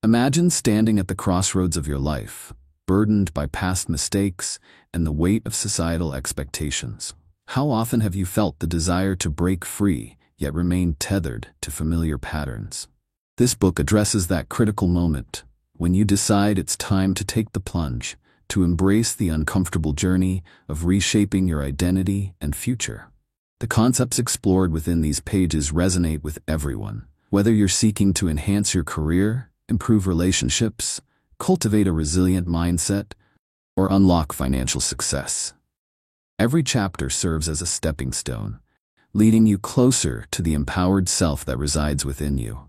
Imagine standing at the crossroads of your life, burdened by past mistakes and the weight of societal expectations. How often have you felt the desire to break free, yet remain tethered to familiar patterns? This book addresses that critical moment, when you decide it's time to take the plunge, to embrace the uncomfortable journey of reshaping your identity and future. The concepts explored within these pages resonate with everyone, whether you're seeking to enhance your career, improve relationships, cultivate a resilient mindset, or unlock financial success. Every chapter serves as a stepping stone, leading you closer to the empowered self that resides within you.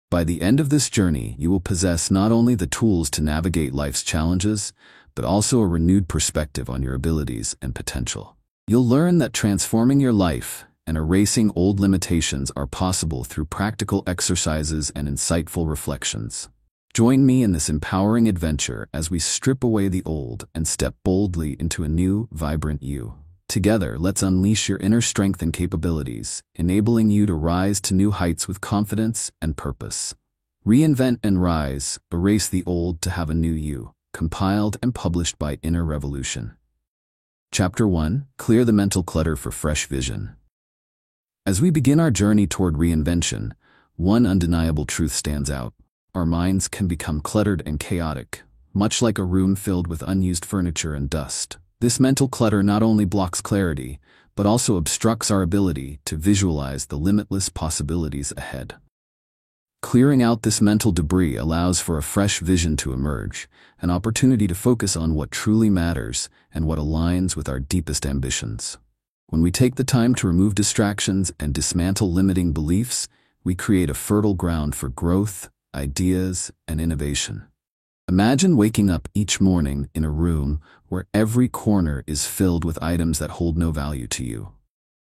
By the end of this journey, you will possess not only the tools to navigate life's challenges, but also a renewed perspective on your abilities and potential. You'll learn that transforming your life and erasing old limitations are possible through practical exercises and insightful reflections. Join me in this empowering adventure as we strip away the old and step boldly into a new, vibrant you. Together, let's unleash your inner strength and capabilities, enabling you to rise to new heights with confidence and purpose. Reinvent and Rise, Erase the Old to Have a New You, compiled and published by Inner Revolution. Chapter 1: Clear the Mental Clutter for Fresh Vision. As we begin our journey toward reinvention, one undeniable truth stands out. Our minds can become cluttered and chaotic, much like a room filled with unused furniture and dust. This mental clutter not only blocks clarity, but also obstructs our ability to visualize the limitless possibilities ahead. Clearing out this mental debris allows for a fresh vision to emerge, an opportunity to focus on what truly matters and what aligns with our deepest ambitions. When we take the time to remove distractions and dismantle limiting beliefs, we create a fertile ground for growth, ideas, and innovation. Imagine waking up each morning in a room where every corner is filled with items that hold no value to you.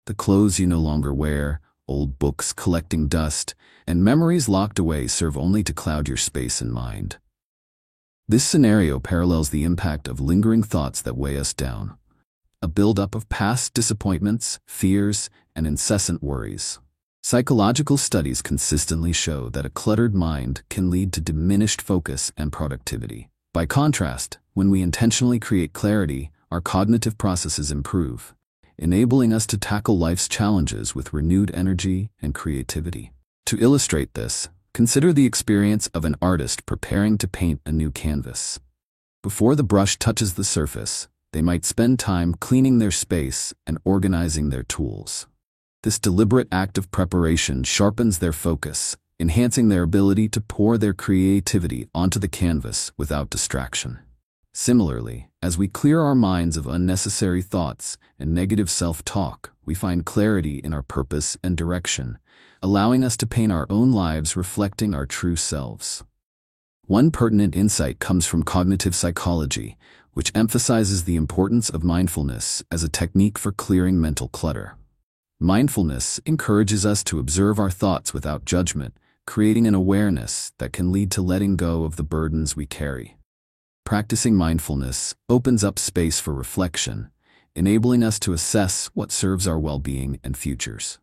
The clothes you no longer wear, old books collecting dust, and memories locked away serve only to cloud your space and mind. This scenario parallels the impact of lingering thoughts that weigh us down, a buildup of past disappointments, fears, and incessant worries. Psychological studies consistently show that a cluttered mind can lead to diminished focus and productivity. By contrast, when we intentionally create clarity, our cognitive processes improve, enabling us to tackle life's challenges with renewed energy and creativity. To illustrate this, consider the experience of an artist preparing to paint a new canvas. Before the brush touches the surface, they might spend time cleaning their space and organizing their tools. This deliberate act of preparation sharpens their focus, enhancing their ability to pour their creativity onto the canvas without distraction. Similarly, as we clear our minds of unnecessary thoughts and negative self-talk, we find clarity in our purpose and direction, allowing us to paint our own lives reflecting our true selves. One pertinent insight comes from cognitive psychology, which emphasizes the importance of mindfulness as a technique for clearing mental clutter. Mindfulness encourages us to observe our thoughts without judgment, creating an awareness that can lead to letting go of the burdens we carry. Practicing mindfulness opens up space for reflection, enabling us to assess what serves our well-being and futures.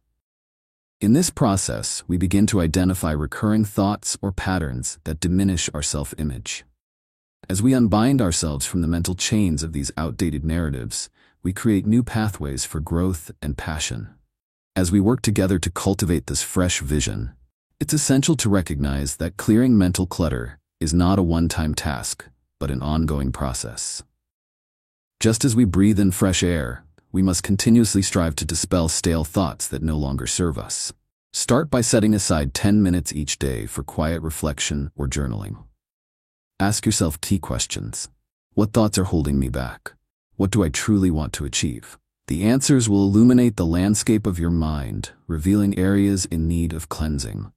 In this process, we begin to identify recurring thoughts or patterns that diminish our self-image. As we unbind ourselves from the mental chains of these outdated narratives, we create new pathways for growth and passion. As we work together to cultivate this fresh vision, it's essential to recognize that clearing mental clutter is not a one-time task, but an ongoing process. Just as we breathe in fresh air, we must continuously strive to dispel stale thoughts that no longer serve us. Start by setting aside 10 minutes each day for quiet reflection or journaling. Ask yourself key questions. What thoughts are holding me back? What do I truly want to achieve? The answers will illuminate the landscape of your mind, revealing areas in need of cleansing.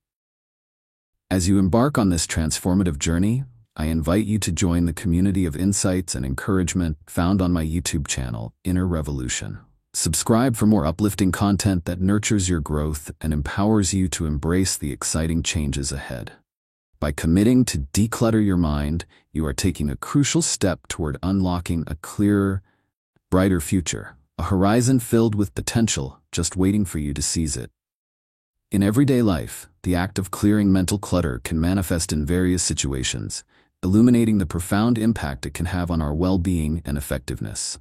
As you embark on this transformative journey, I invite you to join the community of insights and encouragement found on my YouTube channel, Inner Revolution. Subscribe for more uplifting content that nurtures your growth and empowers you to embrace the exciting changes ahead. By committing to declutter your mind, you are taking a crucial step toward unlocking a clearer, brighter future, a horizon filled with potential just waiting for you to seize it. In everyday life, the act of clearing mental clutter can manifest in various situations, illuminating the profound impact it can have on our well-being and effectiveness.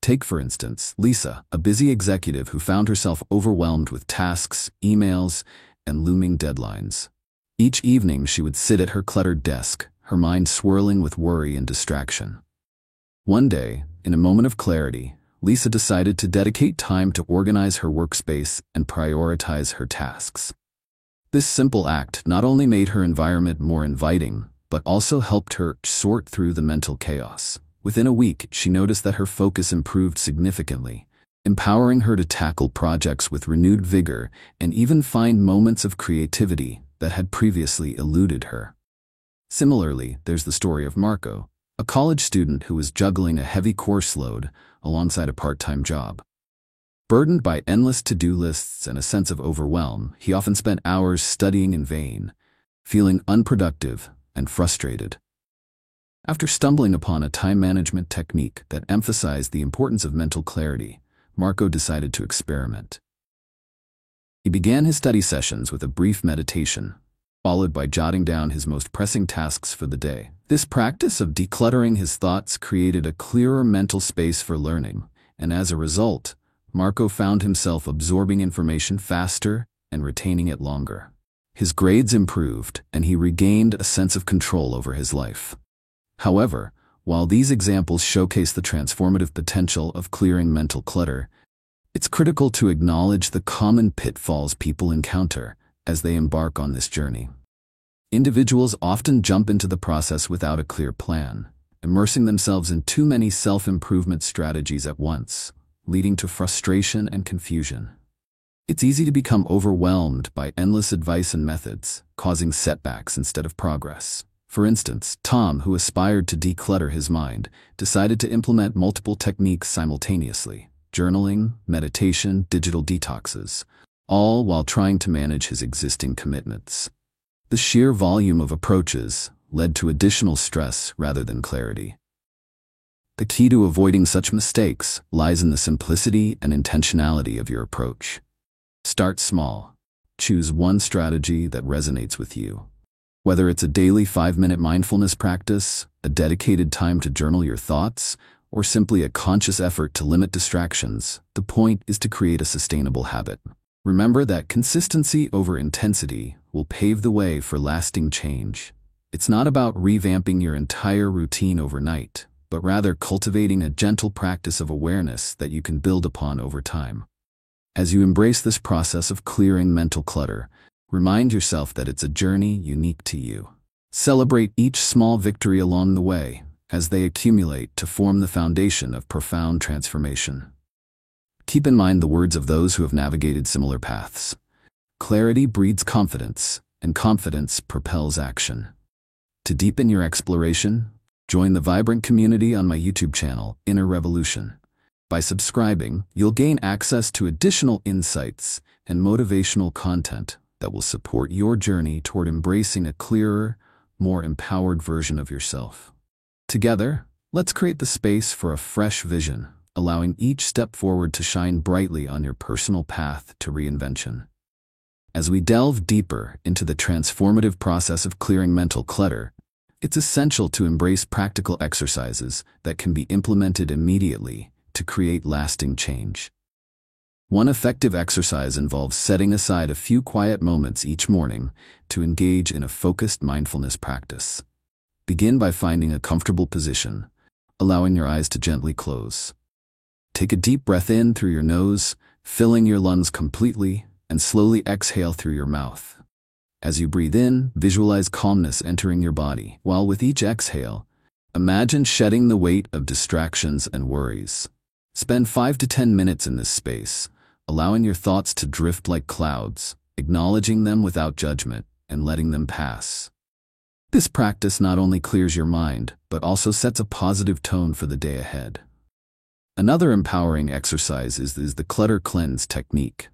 Take, for instance, Lisa, a busy executive who found herself overwhelmed with tasks, emails, and looming deadlines. Each evening, she would sit at her cluttered desk, her mind swirling with worry and distraction. One day, in a moment of clarity, Lisa decided to dedicate time to organize her workspace and prioritize her tasks. This simple act not only made her environment more inviting, but also helped her sort through the mental chaos. Within a week, she noticed that her focus improved significantly, empowering her to tackle projects with renewed vigor and even find moments of creativity that had previously eluded her. Similarly, there's the story of Marco, a college student who was juggling a heavy course load alongside a part-time job. Burdened by endless to-do lists and a sense of overwhelm, he often spent hours studying in vain, feeling unproductive and frustrated. After stumbling upon a time management technique that emphasized the importance of mental clarity, Marco decided to experiment. He began his study sessions with a brief meditation, followed by jotting down his most pressing tasks for the day. This practice of decluttering his thoughts created a clearer mental space for learning, and as a result, Marco found himself absorbing information faster and retaining it longer. His grades improved, and he regained a sense of control over his life. However, while these examples showcase the transformative potential of clearing mental clutter, it's critical to acknowledge the common pitfalls people encounter as they embark on this journey. Individuals often jump into the process without a clear plan, immersing themselves in too many self-improvement strategies at once, leading to frustration and confusion. It's easy to become overwhelmed by endless advice and methods, causing setbacks instead of progress. For instance, Tom, who aspired to declutter his mind, decided to implement multiple techniques simultaneously: journaling, meditation, digital detoxes, all while trying to manage his existing commitments. The sheer volume of approaches led to additional stress rather than clarity. The key to avoiding such mistakes lies in the simplicity and intentionality of your approach. Start small. Choose one strategy that resonates with you. Whether it's a daily 5-minute mindfulness practice, a dedicated time to journal your thoughts, or simply a conscious effort to limit distractions, the point is to create a sustainable habit. Remember that consistency over intensity will pave the way for lasting change. It's not about revamping your entire routine overnight, but rather cultivating a gentle practice of awareness that you can build upon over time. As you embrace this process of clearing mental clutter, remind yourself that it's a journey unique to you. Celebrate each small victory along the way, as they accumulate to form the foundation of profound transformation. Keep in mind the words of those who have navigated similar paths. Clarity breeds confidence, and confidence propels action. To deepen your exploration, join the vibrant community on my YouTube channel, Inner Revolution. By subscribing, you'll gain access to additional insights and motivational content that will support your journey toward embracing a clearer, more empowered version of yourself. Together, let's create the space for a fresh vision, allowing each step forward to shine brightly on your personal path to reinvention. As we delve deeper into the transformative process of clearing mental clutter, it's essential to embrace practical exercises that can be implemented immediately to create lasting change. One effective exercise involves setting aside a few quiet moments each morning to engage in a focused mindfulness practice. Begin by finding a comfortable position, allowing your eyes to gently close. Take a deep breath in through your nose, filling your lungs completely, and slowly exhale through your mouth. As you breathe in, visualize calmness entering your body, while with each exhale, imagine shedding the weight of distractions and worries. Spend 5 to 10 minutes in this space, allowing your thoughts to drift like clouds, acknowledging them without judgment, and letting them pass. This practice not only clears your mind, but also sets a positive tone for the day ahead. Another empowering exercise is the clutter cleanse technique.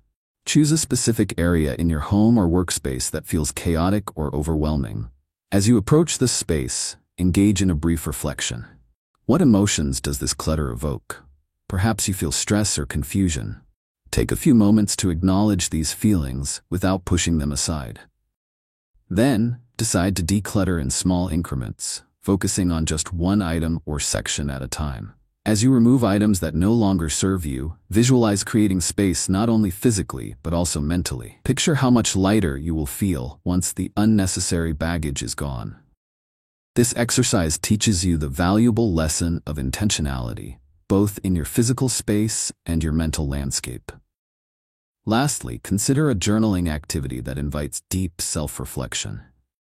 Choose a specific area in your home or workspace that feels chaotic or overwhelming. As you approach this space, engage in a brief reflection. What emotions does this clutter evoke? Perhaps you feel stress or confusion. Take a few moments to acknowledge these feelings without pushing them aside. Then, decide to declutter in small increments, focusing on just one item or section at a time. As you remove items that no longer serve you, visualize creating space not only physically but also mentally. Picture how much lighter you will feel once the unnecessary baggage is gone. This exercise teaches you the valuable lesson of intentionality, both in your physical space and your mental landscape. Lastly, consider a journaling activity that invites deep self-reflection.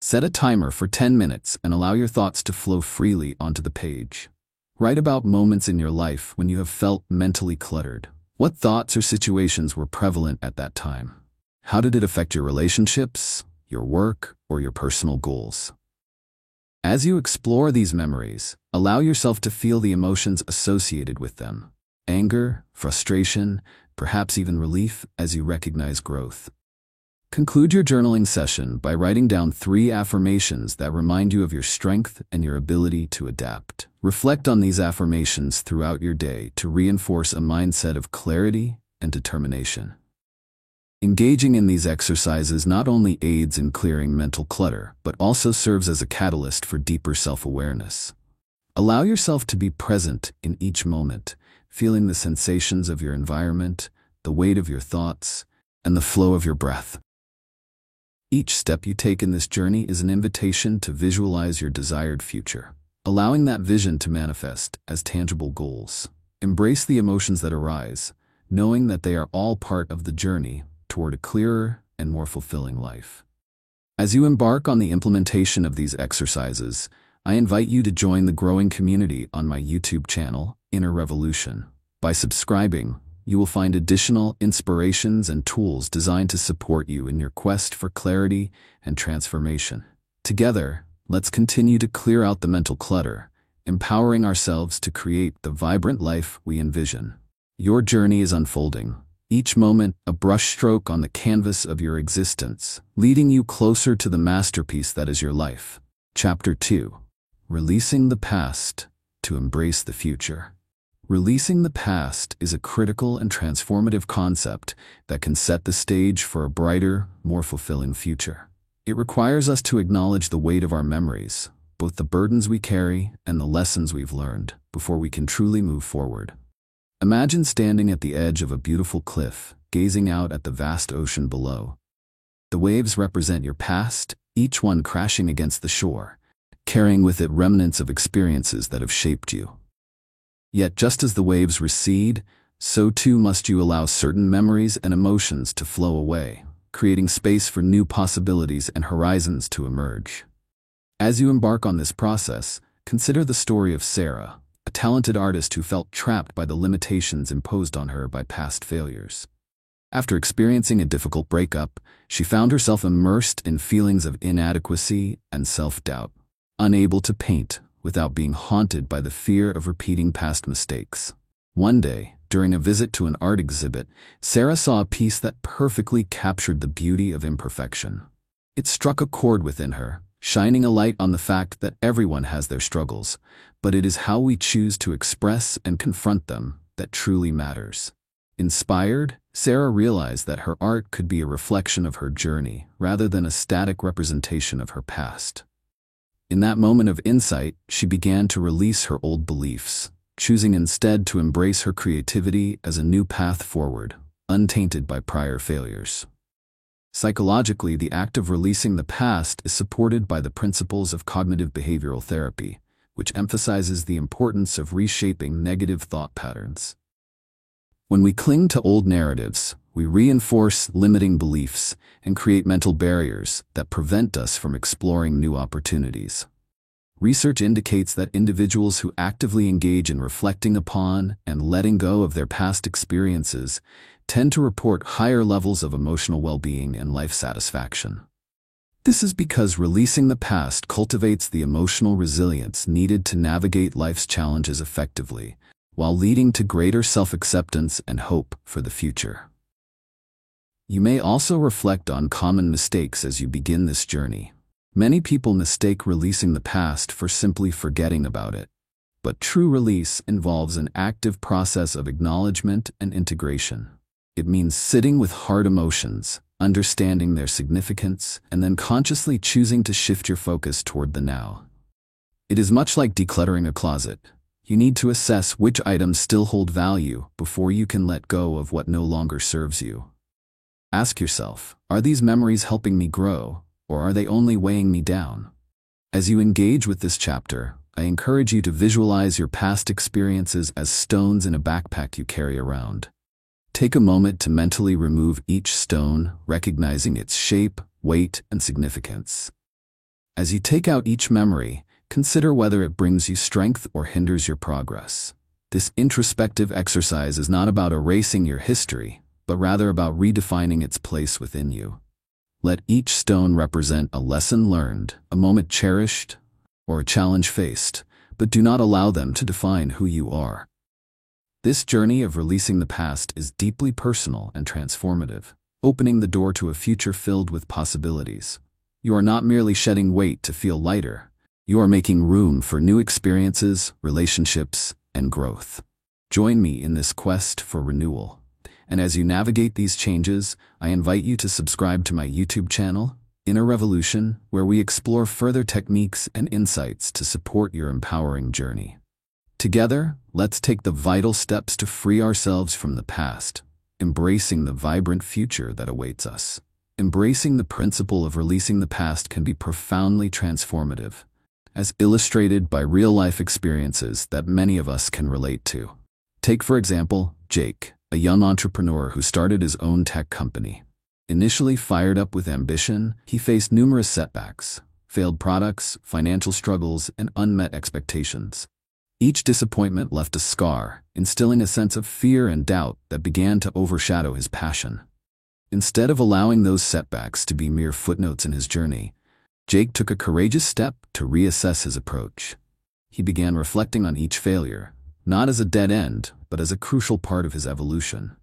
Set a timer for 10 minutes and allow your thoughts to flow freely onto the page. Write about moments in your life when you have felt mentally cluttered. What thoughts or situations were prevalent at that time? How did it affect your relationships, your work, or your personal goals? As you explore these memories, allow yourself to feel the emotions associated with them. Anger, frustration, perhaps even relief as you recognize growth. Conclude your journaling session by writing down 3 affirmations that remind you of your strength and your ability to adapt. Reflect on these affirmations throughout your day to reinforce a mindset of clarity and determination. Engaging in these exercises not only aids in clearing mental clutter, but also serves as a catalyst for deeper self-awareness. Allow yourself to be present in each moment, feeling the sensations of your environment, the weight of your thoughts, and the flow of your breath. Each step you take in this journey is an invitation to visualize your desired future, allowing that vision to manifest as tangible goals. Embrace the emotions that arise, knowing that they are all part of the journey toward a clearer and more fulfilling life. As you embark on the implementation of these exercises, I invite you to join the growing community on my YouTube channel, Inner Revolution. By subscribing, you will find additional inspirations and tools designed to support you in your quest for clarity and transformation. Together, let's continue to clear out the mental clutter, empowering ourselves to create the vibrant life we envision. Your journey is unfolding, each moment a brushstroke on the canvas of your existence, leading you closer to the masterpiece that is your life. Chapter 2. Releasing the past to embrace the future. Releasing the past is a critical and transformative concept that can set the stage for a brighter, more fulfilling future. It requires us to acknowledge the weight of our memories, both the burdens we carry and the lessons we've learned, before we can truly move forward. Imagine standing at the edge of a beautiful cliff, gazing out at the vast ocean below. The waves represent your past, each one crashing against the shore, carrying with it remnants of experiences that have shaped you. Yet just as the waves recede, so too must you allow certain memories and emotions to flow away, creating space for new possibilities and horizons to emerge. As you embark on this process, consider the story of Sarah, a talented artist who felt trapped by the limitations imposed on her by past failures. After experiencing a difficult breakup, she found herself immersed in feelings of inadequacy and self-doubt, unable to paint without being haunted by the fear of repeating past mistakes. One day, during a visit to an art exhibit, Sarah saw a piece that perfectly captured the beauty of imperfection. It struck a chord within her, shining a light on the fact that everyone has their struggles, but it is how we choose to express and confront them that truly matters. Inspired, Sarah realized that her art could be a reflection of her journey rather than a static representation of her past. In that moment of insight, she began to release her old beliefs, choosing instead to embrace her creativity as a new path forward, untainted by prior failures. Psychologically, the act of releasing the past is supported by the principles of cognitive behavioral therapy, which emphasizes the importance of reshaping negative thought patterns. When we cling to old narratives, we reinforce limiting beliefs and create mental barriers that prevent us from exploring new opportunities. Research indicates that individuals who actively engage in reflecting upon and letting go of their past experiences tend to report higher levels of emotional well-being and life satisfaction. This is because releasing the past cultivates the emotional resilience needed to navigate life's challenges effectively, while leading to greater self-acceptance and hope for the future. You may also reflect on common mistakes as you begin this journey. Many people mistake releasing the past for simply forgetting about it, but true release involves an active process of acknowledgement and integration. It means sitting with hard emotions, understanding their significance, and then consciously choosing to shift your focus toward the now. It is much like decluttering a closet. You need to assess which items still hold value before you can let go of what no longer serves you. Ask yourself, are these memories helping me grow, or are they only weighing me down? As you engage with this chapter, I encourage you to visualize your past experiences as stones in a backpack you carry around. Take a moment to mentally remove each stone, recognizing its shape, weight, and significance. As you take out each memory, consider whether it brings you strength or hinders your progress. This introspective exercise is not about erasing your history, but rather about redefining its place within you. Let each stone represent a lesson learned, a moment cherished, or a challenge faced, but do not allow them to define who you are. This journey of releasing the past is deeply personal and transformative, opening the door to a future filled with possibilities. You are not merely shedding weight to feel lighter. You are making room for new experiences, relationships, and growth. Join me in this quest for renewal. And as you navigate these changes, I invite you to subscribe to my YouTube channel, Inner Revolution, where we explore further techniques and insights to support your empowering journey. Together, let's take the vital steps to free ourselves from the past, embracing the vibrant future that awaits us. Embracing the principle of releasing the past can be profoundly transformative, as illustrated by real-life experiences that many of us can relate to. Take, for example, Jake, a young entrepreneur who started his own tech company. Initially fired up with ambition, he faced numerous setbacks, failed products, financial struggles, and unmet expectations. Each disappointment left a scar, instilling a sense of fear and doubt that began to overshadow his passion. Instead of allowing those setbacks to be mere footnotes in his journey, Jake took a courageous step to reassess his approach. He began reflecting on each failure, not as a dead end, but as a crucial part of his evolution.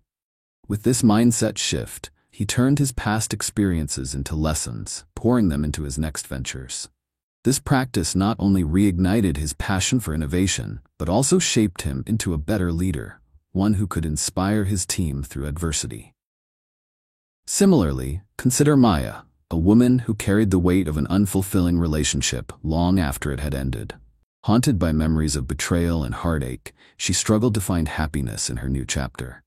With this mindset shift, he turned his past experiences into lessons, pouring them into his next ventures. This practice not only reignited his passion for innovation, but also shaped him into a better leader, one who could inspire his team through adversity. Similarly, consider Maya, a woman who carried the weight of an unfulfilling relationship long after it had ended. Haunted by memories of betrayal and heartache, she struggled to find happiness in her new chapter.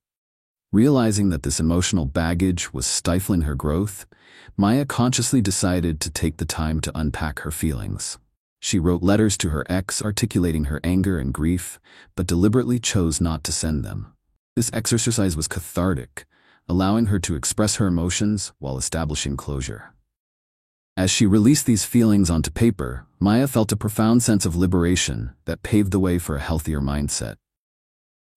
Realizing that this emotional baggage was stifling her growth, Maya consciously decided to take the time to unpack her feelings. She wrote letters to her ex articulating her anger and grief, but deliberately chose not to send them. This exercise was cathartic, allowing her to express her emotions while establishing closure. As she released these feelings onto paper, Maya felt a profound sense of liberation that paved the way for a healthier mindset.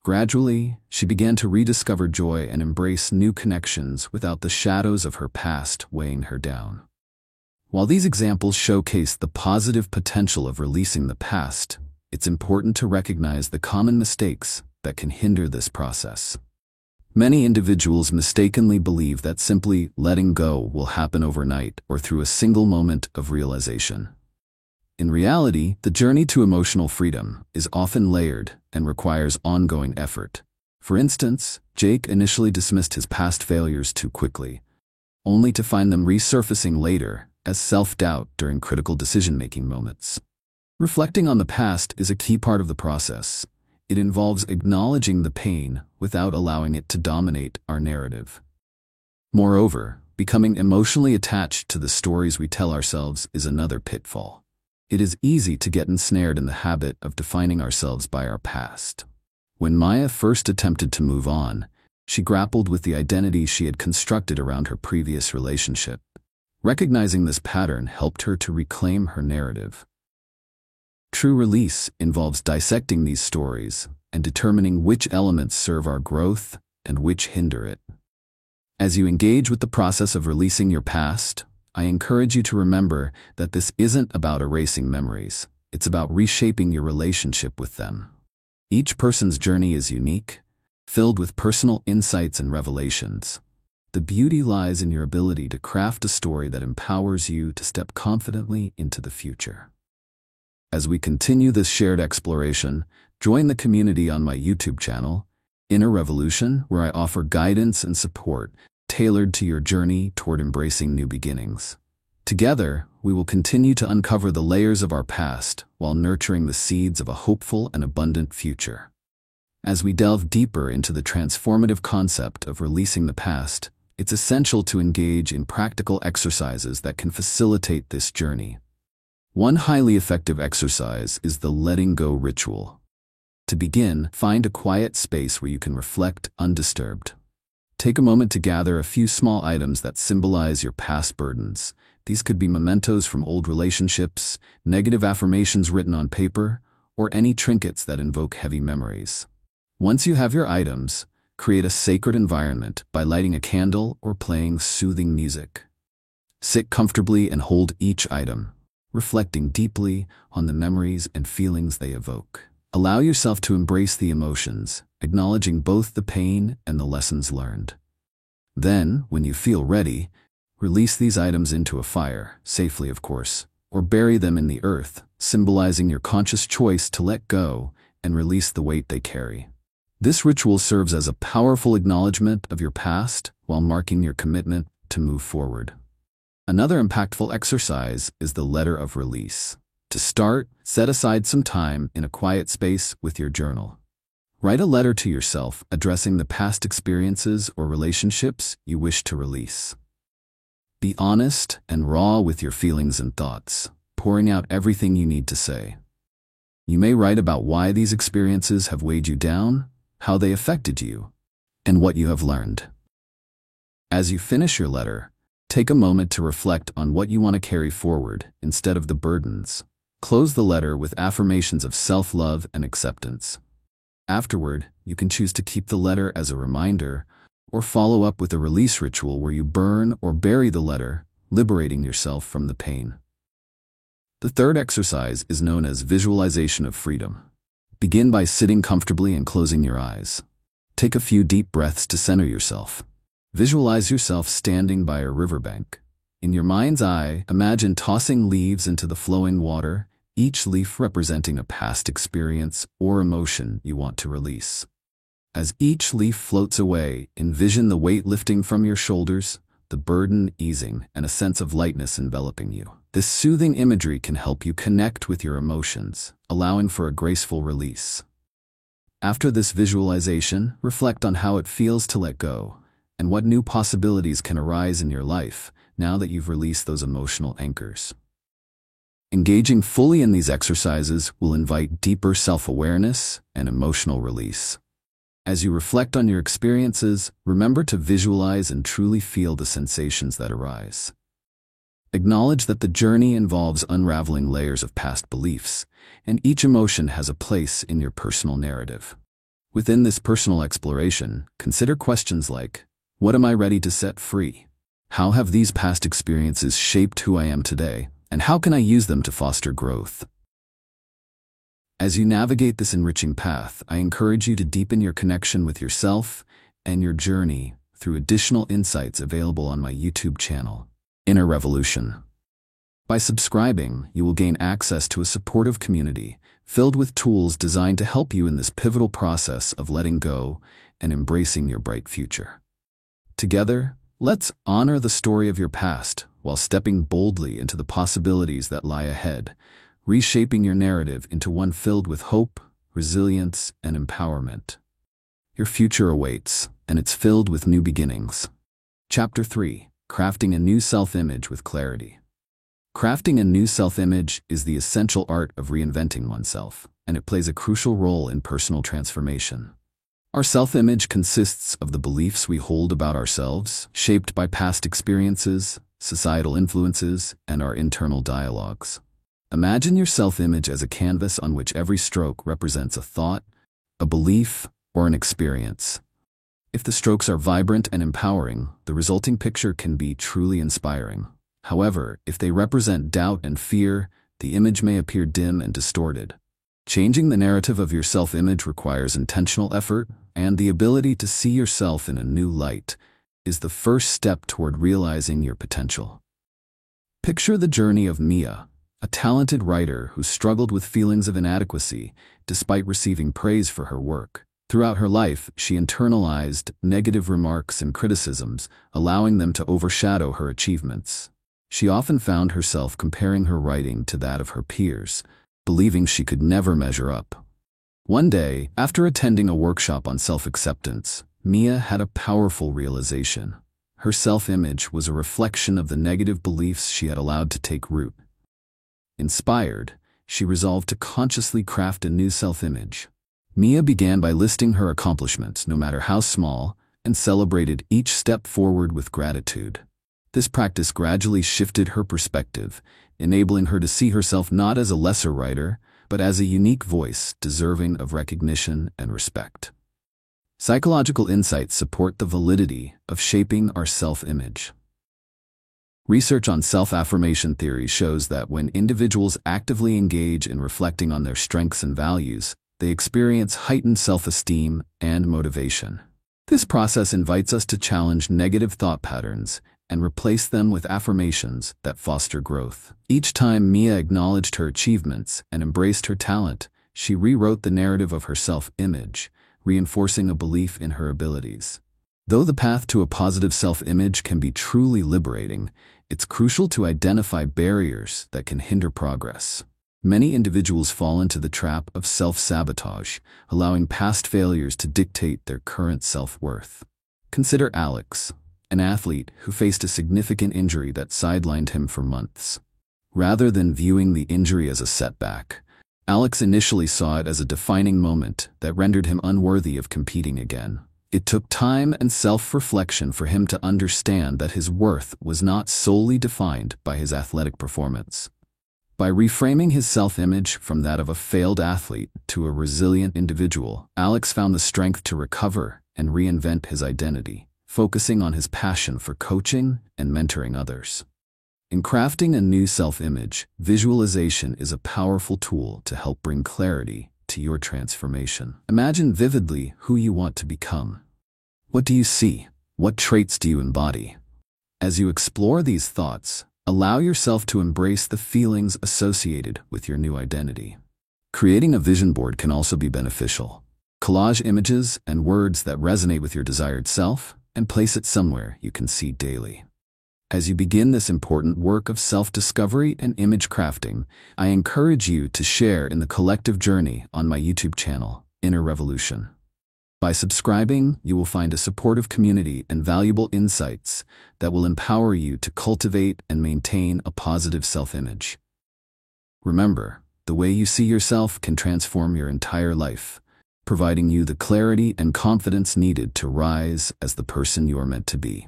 Gradually, she began to rediscover joy and embrace new connections without the shadows of her past weighing her down. While these examples showcase the positive potential of releasing the past, it's important to recognize the common mistakes that can hinder this process. Many individuals mistakenly believe that simply letting go will happen overnight or through a single moment of realization. In reality, the journey to emotional freedom is often layered and requires ongoing effort. For instance, Jake initially dismissed his past failures too quickly, only to find them resurfacing later as self-doubt during critical decision-making moments. Reflecting on the past is a key part of the process. It involves acknowledging the pain without allowing it to dominate our narrative. Moreover, becoming emotionally attached to the stories we tell ourselves is another pitfall. It is easy to get ensnared in the habit of defining ourselves by our past. When Maya first attempted to move on, she grappled with the identity she had constructed around her previous relationship. Recognizing this pattern helped her to reclaim her narrative. True release involves dissecting these stories and determining which elements serve our growth and which hinder it. As you engage with the process of releasing your past, I encourage you to remember that this isn't about erasing memories. It's about reshaping your relationship with them. Each person's journey is unique, filled with personal insights and revelations. The beauty lies in your ability to craft a story that empowers you to step confidently into the future. As we continue this shared exploration, join the community on my YouTube channel, Inner Revolution, where I offer guidance and support tailored to your journey toward embracing new beginnings. Together, we will continue to uncover the layers of our past while nurturing the seeds of a hopeful and abundant future. As we delve deeper into the transformative concept of releasing the past, it's essential to engage in practical exercises that can facilitate this journey. One highly effective exercise is the letting go ritual. To begin, find a quiet space where you can reflect undisturbed. Take a moment to gather a few small items that symbolize your past burdens. These could be mementos from old relationships, negative affirmations written on paper, or any trinkets that invoke heavy memories. Once you have your items, create a sacred environment by lighting a candle or playing soothing music. Sit comfortably and hold each item, reflecting deeply on the memories and feelings they evoke. Allow yourself to embrace the emotions, acknowledging both the pain and the lessons learned. Then, when you feel ready, release these items into a fire, safely of course, or bury them in the earth, symbolizing your conscious choice to let go and release the weight they carry. This ritual serves as a powerful acknowledgement of your past while marking your commitment to move forward. Another impactful exercise is the letter of release. To start, set aside some time in a quiet space with your journal. Write a letter to yourself addressing the past experiences or relationships you wish to release. Be honest and raw with your feelings and thoughts, pouring out everything you need to say. You may write about why these experiences have weighed you down, how they affected you, and what you have learned. As you finish your letter, take a moment to reflect on what you want to carry forward instead of the burdens. Close the letter with affirmations of self-love and acceptance. Afterward, you can choose to keep the letter as a reminder or follow up with a release ritual where you burn or bury the letter, liberating yourself from the pain. The third exercise is known as visualization of freedom. Begin by sitting comfortably and closing your eyes. Take a few deep breaths to center yourself. Visualize yourself standing by a riverbank. In your mind's eye, imagine tossing leaves into the flowing water, each leaf representing a past experience or emotion you want to release. As each leaf floats away, envision the weight lifting from your shoulders, the burden easing, and a sense of lightness enveloping you. This soothing imagery can help you connect with your emotions, allowing for a graceful release. After this visualization, reflect on how it feels to let go, and what new possibilities can arise in your life now that you've released those emotional anchors. Engaging fully in these exercises will invite deeper self-awareness and emotional release. As you reflect on your experiences, remember to visualize and truly feel the sensations that arise. Acknowledge that the journey involves unraveling layers of past beliefs, and each emotion has a place in your personal narrative. Within this personal exploration, consider questions like, what am I ready to set free? How have these past experiences shaped who I am today, and how can I use them to foster growth? As you navigate this enriching path, I encourage you to deepen your connection with yourself and your journey through additional insights available on my YouTube channel, Inner Revolution. By subscribing, you will gain access to a supportive community filled with tools designed to help you in this pivotal process of letting go and embracing your bright future. Together, let's honor the story of your past while stepping boldly into the possibilities that lie ahead, reshaping your narrative into one filled with hope, resilience, and empowerment. Your future awaits, and it's filled with new beginnings. Chapter 3: Crafting a New Self-Image with Clarity. Crafting a new self-image is the essential art of reinventing oneself, and it plays a crucial role in personal transformation. Our self-image consists of the beliefs we hold about ourselves, shaped by past experiences, societal influences, and our internal dialogues. Imagine your self-image as a canvas on which every stroke represents a thought, a belief, or an experience. If the strokes are vibrant and empowering, the resulting picture can be truly inspiring. However, if they represent doubt and fear, the image may appear dim and distorted. Changing the narrative of your self-image requires intentional effort, and the ability to see yourself in a new light is the first step toward realizing your potential. Picture the journey of Mia, a talented writer who struggled with feelings of inadequacy despite receiving praise for her work. Throughout her life, she internalized negative remarks and criticisms, allowing them to overshadow her achievements. She often found herself comparing her writing to that of her peers, believing she could never measure up. One day, after attending a workshop on self-acceptance, Mia had a powerful realization. Her self-image was a reflection of the negative beliefs she had allowed to take root. Inspired, she resolved to consciously craft a new self-image. Mia began by listing her accomplishments, no matter how small, and celebrated each step forward with gratitude. This practice gradually shifted her perspective, enabling her to see herself not as a lesser writer, but as a unique voice deserving of recognition and respect. Psychological insights support the validity of shaping our self-image. Research on self-affirmation theory shows that when individuals actively engage in reflecting on their strengths and values, they experience heightened self-esteem and motivation. This process invites us to challenge negative thought patterns and replace them with affirmations that foster growth. Each time Mia acknowledged her achievements and embraced her talent, she rewrote the narrative of her self-image, reinforcing a belief in her abilities. Though the path to a positive self-image can be truly liberating, it's crucial to identify barriers that can hinder progress. Many individuals fall into the trap of self-sabotage, allowing past failures to dictate their current self-worth. Consider Alex, an athlete who faced a significant injury that sidelined him for months. Rather than viewing the injury as a setback, Alex initially saw it as a defining moment that rendered him unworthy of competing again. It took time and self-reflection for him to understand that his worth was not solely defined by his athletic performance. By reframing his self-image from that of a failed athlete to a resilient individual, Alex found the strength to recover and reinvent his identity, focusing on his passion for coaching and mentoring others. In crafting a new self-image, visualization is a powerful tool to help bring clarity to your transformation. Imagine vividly who you want to become. What do you see? What traits do you embody? As you explore these thoughts, allow yourself to embrace the feelings associated with your new identity. Creating a vision board can also be beneficial. Collage images and words that resonate with your desired self and place it somewhere you can see daily. As you begin this important work of self-discovery and image crafting, I encourage you to share in the collective journey on my YouTube channel, Inner Revolution. By subscribing, you will find a supportive community and valuable insights that will empower you to cultivate and maintain a positive self-image. Remember, the way you see yourself can transform your entire life, providing you the clarity and confidence needed to rise as the person you are meant to be.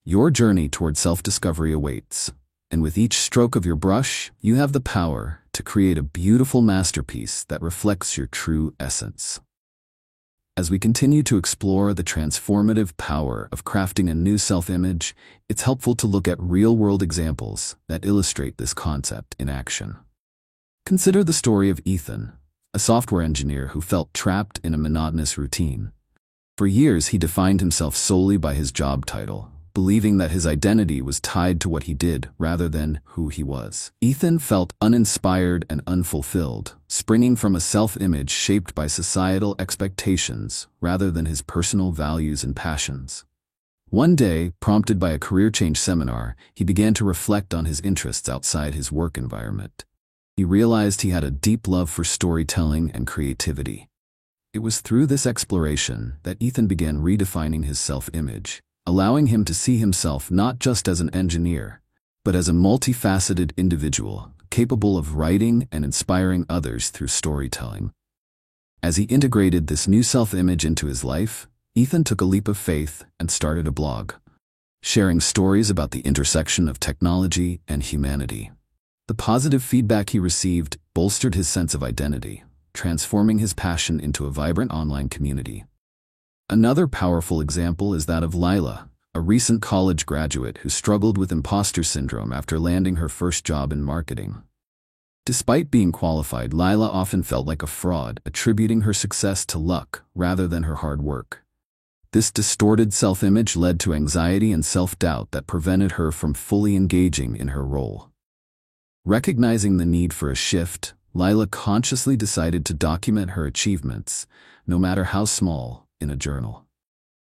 Your journey toward self-discovery awaits, and with each stroke of your brush, you have the power to create a beautiful masterpiece that reflects your true essence. As we continue to explore the transformative power of crafting a new self-image, it's helpful to look at real-world examples that illustrate this concept in action. Consider the story of Ethan, a software engineer who felt trapped in a monotonous routine. For years, he defined himself solely by his job title, believing that his identity was tied to what he did rather than who he was. Ethan felt uninspired and unfulfilled, springing from a self-image shaped by societal expectations rather than his personal values and passions. One day, prompted by a career change seminar, he began to reflect on his interests outside his work environment. He realized he had a deep love for storytelling and creativity. It was through this exploration that Ethan began redefining his self-image, allowing him to see himself not just as an engineer, but as a multifaceted individual, capable of writing and inspiring others through storytelling. As he integrated this new self-image into his life, Ethan took a leap of faith and started a blog, sharing stories about the intersection of technology and humanity. The positive feedback he received bolstered his sense of identity, transforming his passion into a vibrant online community. Another powerful example is that of Lila, a recent college graduate who struggled with imposter syndrome after landing her first job in marketing. Despite being qualified, Lila often felt like a fraud, attributing her success to luck rather than her hard work. This distorted self-image led to anxiety and self-doubt that prevented her from fully engaging in her role. Recognizing the need for a shift, Lila consciously decided to document her achievements, no matter how small, in a journal.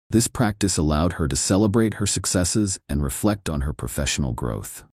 This practice allowed her to celebrate her successes and reflect on her professional growth.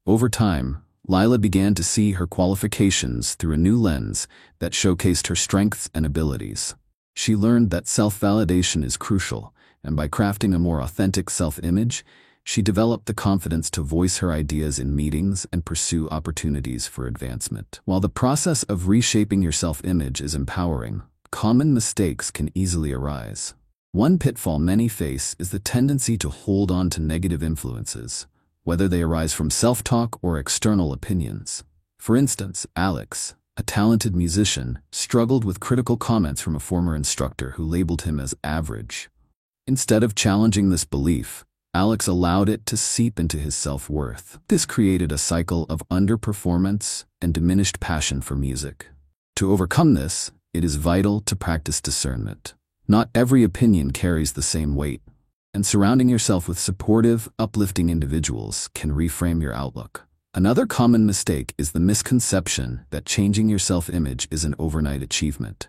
Over time, Lila began to see her qualifications through a new lens that showcased her strengths and abilities. She learned that self-validation is crucial, and by crafting a more authentic self-image, she developed the confidence to voice her ideas in meetings and pursue opportunities for advancement. While the process of reshaping your self-image is empowering, common mistakes can easily arise. One pitfall many face is the tendency to hold on to negative influences, whether they arise from self-talk or external opinions. For instance, Alex, a talented musician, struggled with critical comments from a former instructor who labeled him as average. Instead of challenging this belief, Alex allowed it to seep into his self-worth. This created a cycle of underperformance and diminished passion for music. To overcome this, it is vital to practice discernment. Not every opinion carries the same weight, and surrounding yourself with supportive, uplifting individuals can reframe your outlook. Another common mistake is the misconception that changing your self-image is an overnight achievement.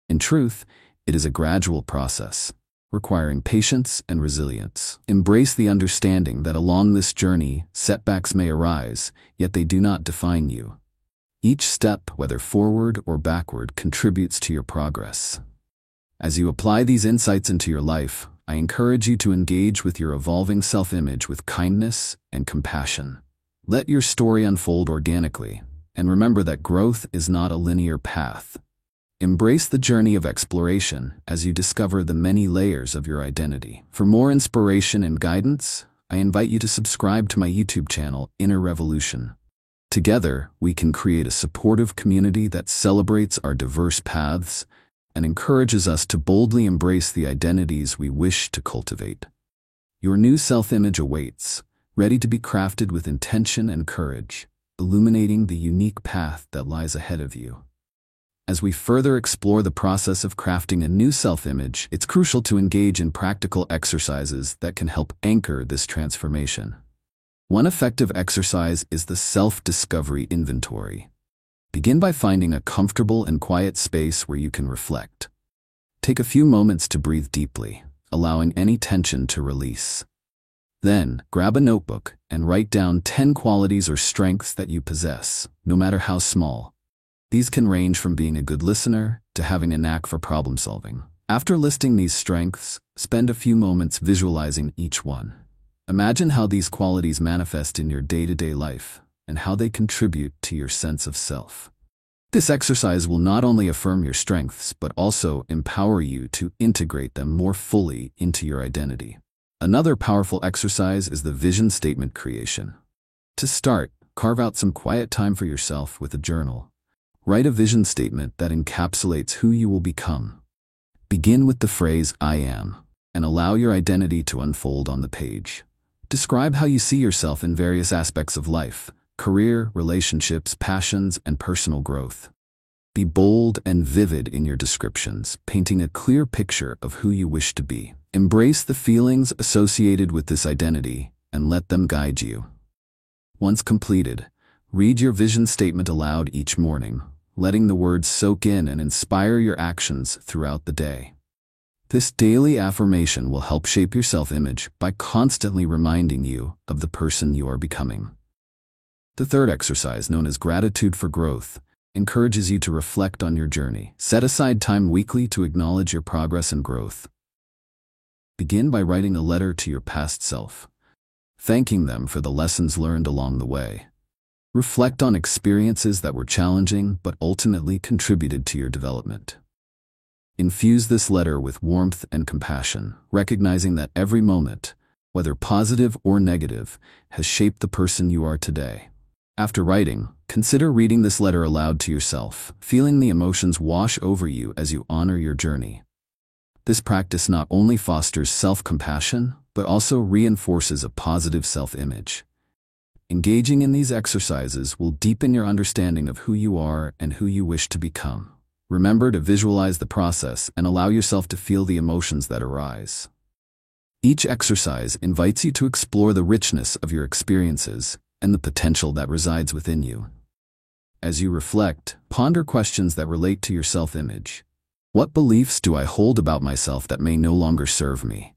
In truth, it is a gradual process, requiring patience and resilience. Embrace the understanding that along this journey, setbacks may arise, yet they do not define you. Each step, whether forward or backward, contributes to your progress. As you apply these insights into your life, I encourage you to engage with your evolving self-image with kindness and compassion. Let your story unfold organically, and remember that growth is not a linear path. Embrace the journey of exploration as you discover the many layers of your identity. For more inspiration and guidance, I invite you to subscribe to my YouTube channel, Inner Revolution. Together, we can create a supportive community that celebrates our diverse paths and encourages us to boldly embrace the identities we wish to cultivate. Your new self-image awaits, ready to be crafted with intention and courage, illuminating the unique path that lies ahead of you. As we further explore the process of crafting a new self-image, it's crucial to engage in practical exercises that can help anchor this transformation. One effective exercise is the self-discovery inventory. Begin by finding a comfortable and quiet space where you can reflect. Take a few moments to breathe deeply, allowing any tension to release. Then, grab a notebook and write down 10 qualities or strengths that you possess, no matter how small. These can range from being a good listener to having a knack for problem solving. After listing these strengths, spend a few moments visualizing each one. Imagine how these qualities manifest in your day-to-day life and how they contribute to your sense of self. This exercise will not only affirm your strengths, but also empower you to integrate them more fully into your identity. Another powerful exercise is the vision statement creation. To start, carve out some quiet time for yourself with a journal. Write a vision statement that encapsulates who you will become. Begin with the phrase, "I am," and allow your identity to unfold on the page. Describe how you see yourself in various aspects of life: career, relationships, passions, and personal growth. Be bold and vivid in your descriptions, painting a clear picture of who you wish to be. Embrace the feelings associated with this identity and let them guide you. Once completed, read your vision statement aloud each morning, letting the words soak in and inspire your actions throughout the day. This daily affirmation will help shape your self-image by constantly reminding you of the person you are becoming. The third exercise, known as Gratitude for Growth, encourages you to reflect on your journey. Set aside time weekly to acknowledge your progress and growth. Begin by writing a letter to your past self, thanking them for the lessons learned along the way. Reflect on experiences that were challenging but ultimately contributed to your development. Infuse this letter with warmth and compassion, recognizing that every moment, whether positive or negative, has shaped the person you are today. After writing, consider reading this letter aloud to yourself, feeling the emotions wash over you as you honor your journey. This practice not only fosters self-compassion, but also reinforces a positive self-image. Engaging in these exercises will deepen your understanding of who you are and who you wish to become. Remember to visualize the process and allow yourself to feel the emotions that arise. Each exercise invites you to explore the richness of your experiences and the potential that resides within you. As you reflect, ponder questions that relate to your self-image. What beliefs do I hold about myself that may no longer serve me?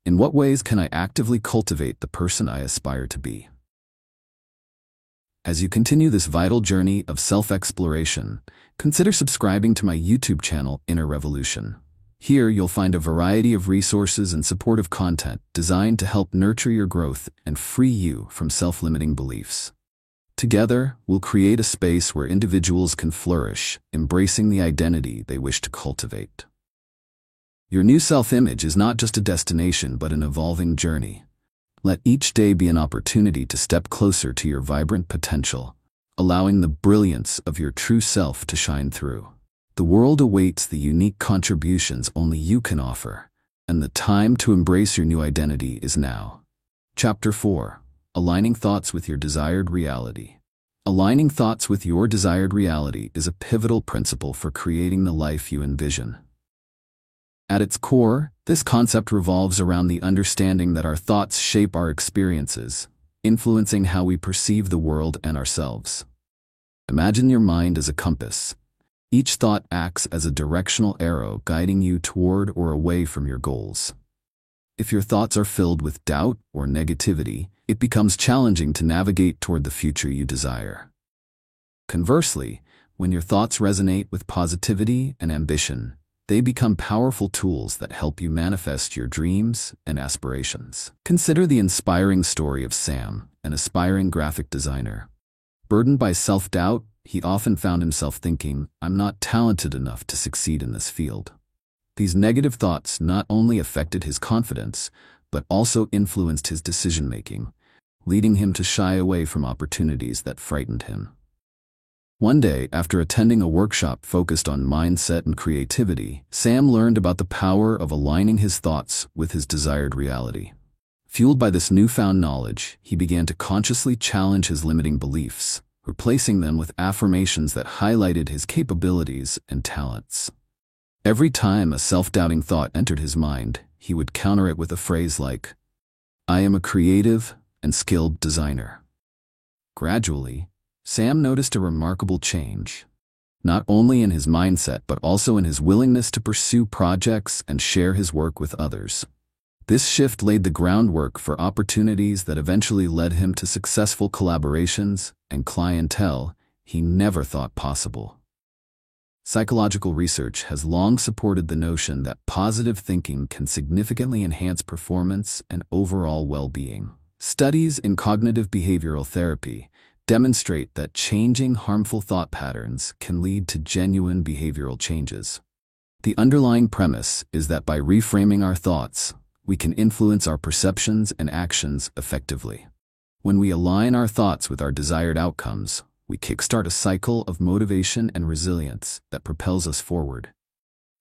In what ways can I actively cultivate the person I aspire to be? As you continue this vital journey of self-exploration, consider subscribing to my YouTube channel, Inner Revolution. Here you'll find a variety of resources and supportive content designed to help nurture your growth and free you from self-limiting beliefs. Together, we'll create a space where individuals can flourish, embracing the identity they wish to cultivate. Your new self-image is not just a destination but an evolving journey. Let each day be an opportunity to step closer to your vibrant potential, allowing the brilliance of your true self to shine through. The world awaits the unique contributions only you can offer, and the time to embrace your new identity is now. Chapter 4. Aligning Thoughts with Your Desired Reality. Aligning thoughts with your desired reality is a pivotal principle for creating the life you envision. At its core, this concept revolves around the understanding that our thoughts shape our experiences, influencing how we perceive the world and ourselves. Imagine your mind as a compass. Each thought acts as a directional arrow guiding you toward or away from your goals. If your thoughts are filled with doubt or negativity, it becomes challenging to navigate toward the future you desire. Conversely, when your thoughts resonate with positivity and ambition, they become powerful tools that help you manifest your dreams and aspirations. Consider the inspiring story of Sam, an aspiring graphic designer. Burdened by self-doubt, he often found himself thinking, "I'm not talented enough to succeed in this field." These negative thoughts not only affected his confidence, but also influenced his decision-making, leading him to shy away from opportunities that frightened him. One day, after attending a workshop focused on mindset and creativity, Sam learned about the power of aligning his thoughts with his desired reality. Fueled by this newfound knowledge, he began to consciously challenge his limiting beliefs, replacing them with affirmations that highlighted his capabilities and talents. Every time a self-doubting thought entered his mind, he would counter it with a phrase like, "I am a creative and skilled designer." Gradually, Sam noticed a remarkable change, not only in his mindset but also in his willingness to pursue projects and share his work with others. This shift laid the groundwork for opportunities that eventually led him to successful collaborations and clientele he never thought possible. Psychological research has long supported the notion that positive thinking can significantly enhance performance and overall well-being. Studies in cognitive behavioral therapy demonstrate that changing harmful thought patterns can lead to genuine behavioral changes. The underlying premise is that by reframing our thoughts, we can influence our perceptions and actions effectively. When we align our thoughts with our desired outcomes, we kickstart a cycle of motivation and resilience that propels us forward.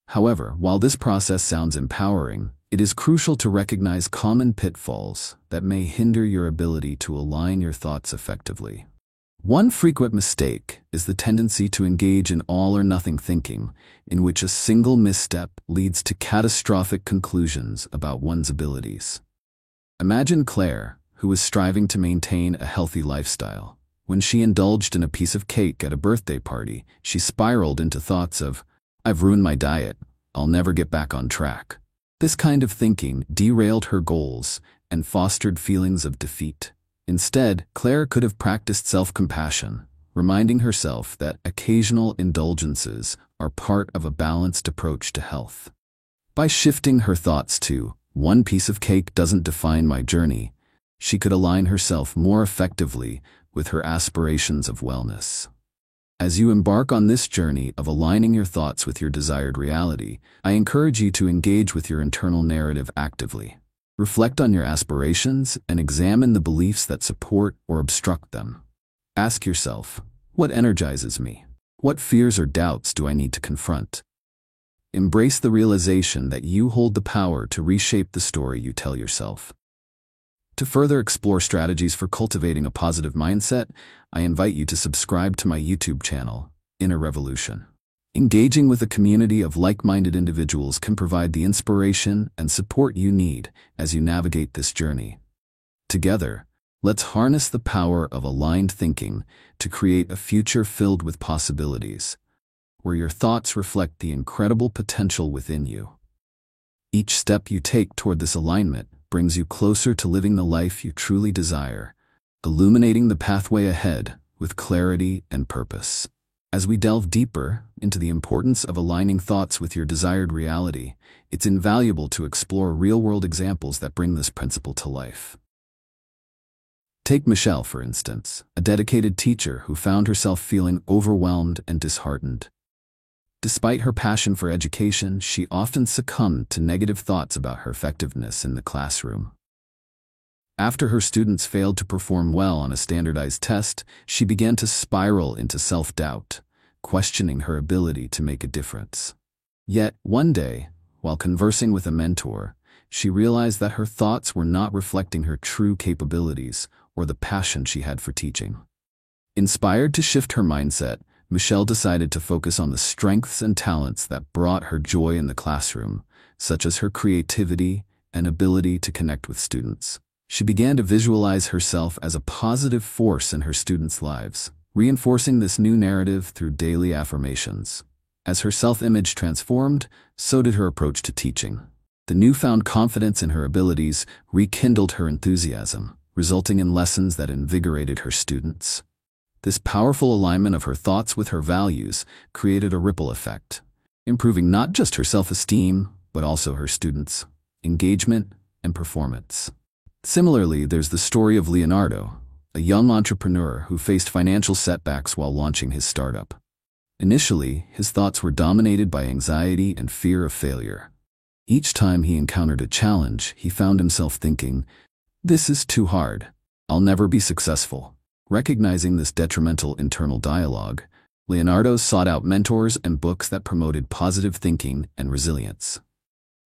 However, while this process sounds empowering, it is crucial to recognize common pitfalls that may hinder your ability to align your thoughts effectively. One frequent mistake is the tendency to engage in all-or-nothing thinking, in which a single misstep leads to catastrophic conclusions about one's abilities. Imagine Claire, who was striving to maintain a healthy lifestyle. When she indulged in a piece of cake at a birthday party, she spiraled into thoughts of, "I've ruined my diet, I'll never get back on track." This kind of thinking derailed her goals and fostered feelings of defeat. Instead, Claire could have practiced self-compassion, reminding herself that occasional indulgences are part of a balanced approach to health. By shifting her thoughts to, "One piece of cake doesn't define my journey," she could align herself more effectively with her aspirations of wellness. As you embark on this journey of aligning your thoughts with your desired reality, I encourage you to engage with your internal narrative actively. Reflect on your aspirations and examine the beliefs that support or obstruct them. Ask yourself, what energizes me? What fears or doubts do I need to confront? Embrace the realization that you hold the power to reshape the story you tell yourself. To further explore strategies for cultivating a positive mindset, I invite you to subscribe to my YouTube channel, Inner Revolution. Engaging with a community of like-minded individuals can provide the inspiration and support you need as you navigate this journey. Together, Let's harness the power of aligned thinking to create a future filled with possibilities, where your thoughts reflect the incredible potential within you. Each step you take toward this alignment brings you closer to living the life you truly desire, illuminating the pathway ahead with clarity and purpose. As we delve deeper into the importance of aligning thoughts with your desired reality, it's invaluable to explore real-world examples that bring this principle to life. Take Michelle, for instance, a dedicated teacher who found herself feeling overwhelmed and disheartened. Despite her passion for education, she often succumbed to negative thoughts about her effectiveness in the classroom. After her students failed to perform well on a standardized test, she began to spiral into self-doubt, questioning her ability to make a difference. Yet, one day, while conversing with a mentor, she realized that her thoughts were not reflecting her true capabilities or the passion she had for teaching. Inspired to shift her mindset, Michelle decided to focus on the strengths and talents that brought her joy in the classroom, such as her creativity and ability to connect with students. She began to visualize herself as a positive force in her students' lives, reinforcing this new narrative through daily affirmations. As her self-image transformed, so did her approach to teaching. The newfound confidence in her abilities rekindled her enthusiasm, resulting in lessons that invigorated her students. This powerful alignment of her thoughts with her values created a ripple effect, improving not just her self-esteem, but also her students' engagement and performance. Similarly, there's the story of Leonardo, a young entrepreneur who faced financial setbacks while launching his startup. Initially, his thoughts were dominated by anxiety and fear of failure. Each time he encountered a challenge, he found himself thinking, "This is too hard. I'll never be successful." Recognizing this detrimental internal dialogue, Leonardo sought out mentors and books that promoted positive thinking and resilience.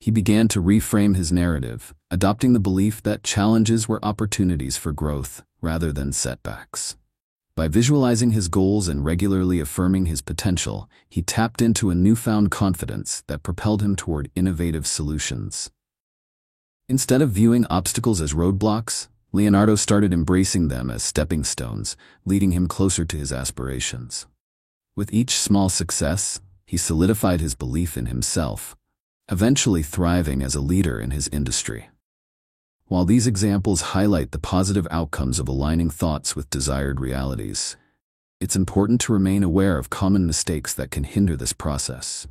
He began to reframe his narrative, adopting the belief that challenges were opportunities for growth rather than setbacks. By visualizing his goals and regularly affirming his potential, he tapped into a newfound confidence that propelled him toward innovative solutions. Instead of viewing obstacles as roadblocks, Leonardo started embracing them as stepping stones, leading him closer to his aspirations. With each small success, he solidified his belief in himself, eventually thriving as a leader in his industry. While these examples highlight the positive outcomes of aligning thoughts with desired realities, it's important to remain aware of common mistakes that can hinder this process.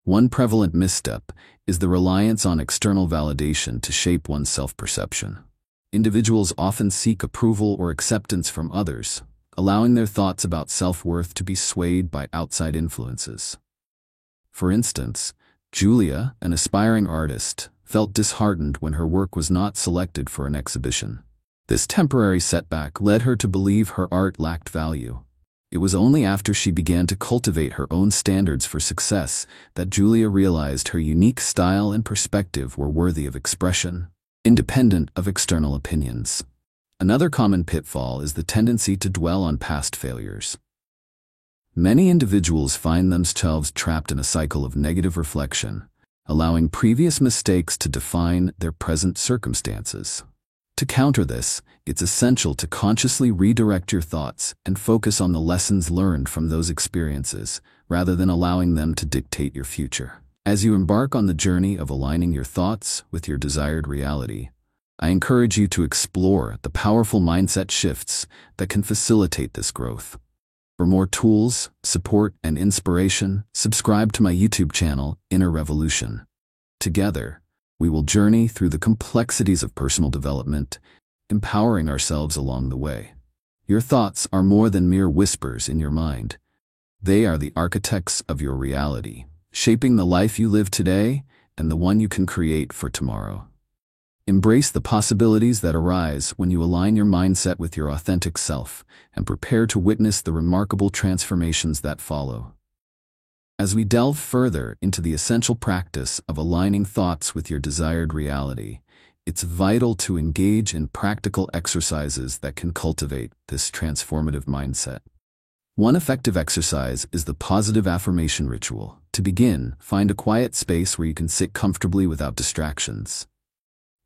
One prevalent misstep is the reliance on external validation to shape one's self-perception. Individuals often seek approval or acceptance from others, allowing their thoughts about self-worth to be swayed by outside influences. For instance, Julia, an aspiring artist, felt disheartened when her work was not selected for an exhibition. This temporary setback led her to believe her art lacked value. It was only after she began to cultivate her own standards for success that Julia realized her unique style and perspective were worthy of expression, independent of external opinions. Another common pitfall is the tendency to dwell on past failures. Many individuals find themselves trapped in a cycle of negative reflection, allowing previous mistakes to define their present circumstances. To counter this, it's essential to consciously redirect your thoughts and focus on the lessons learned from those experiences, rather than allowing them to dictate your future. As you embark on the journey of aligning your thoughts with your desired reality, I encourage you to explore the powerful mindset shifts that can facilitate this growth. For more tools, support, and inspiration, subscribe to my YouTube channel, Inner Revolution. Together, we will journey through the complexities of personal development, empowering ourselves along the way. Your thoughts are more than mere whispers in your mind. They are the architects of your reality, shaping the life you live today and the one you can create for tomorrow. Embrace the possibilities that arise when you align your mindset with your authentic self and prepare to witness the remarkable transformations that follow. As we delve further into the essential practice of aligning thoughts with your desired reality, it's vital to engage in practical exercises that can cultivate this transformative mindset. One effective exercise is the positive affirmation ritual. To begin, find a quiet space where you can sit comfortably without distractions.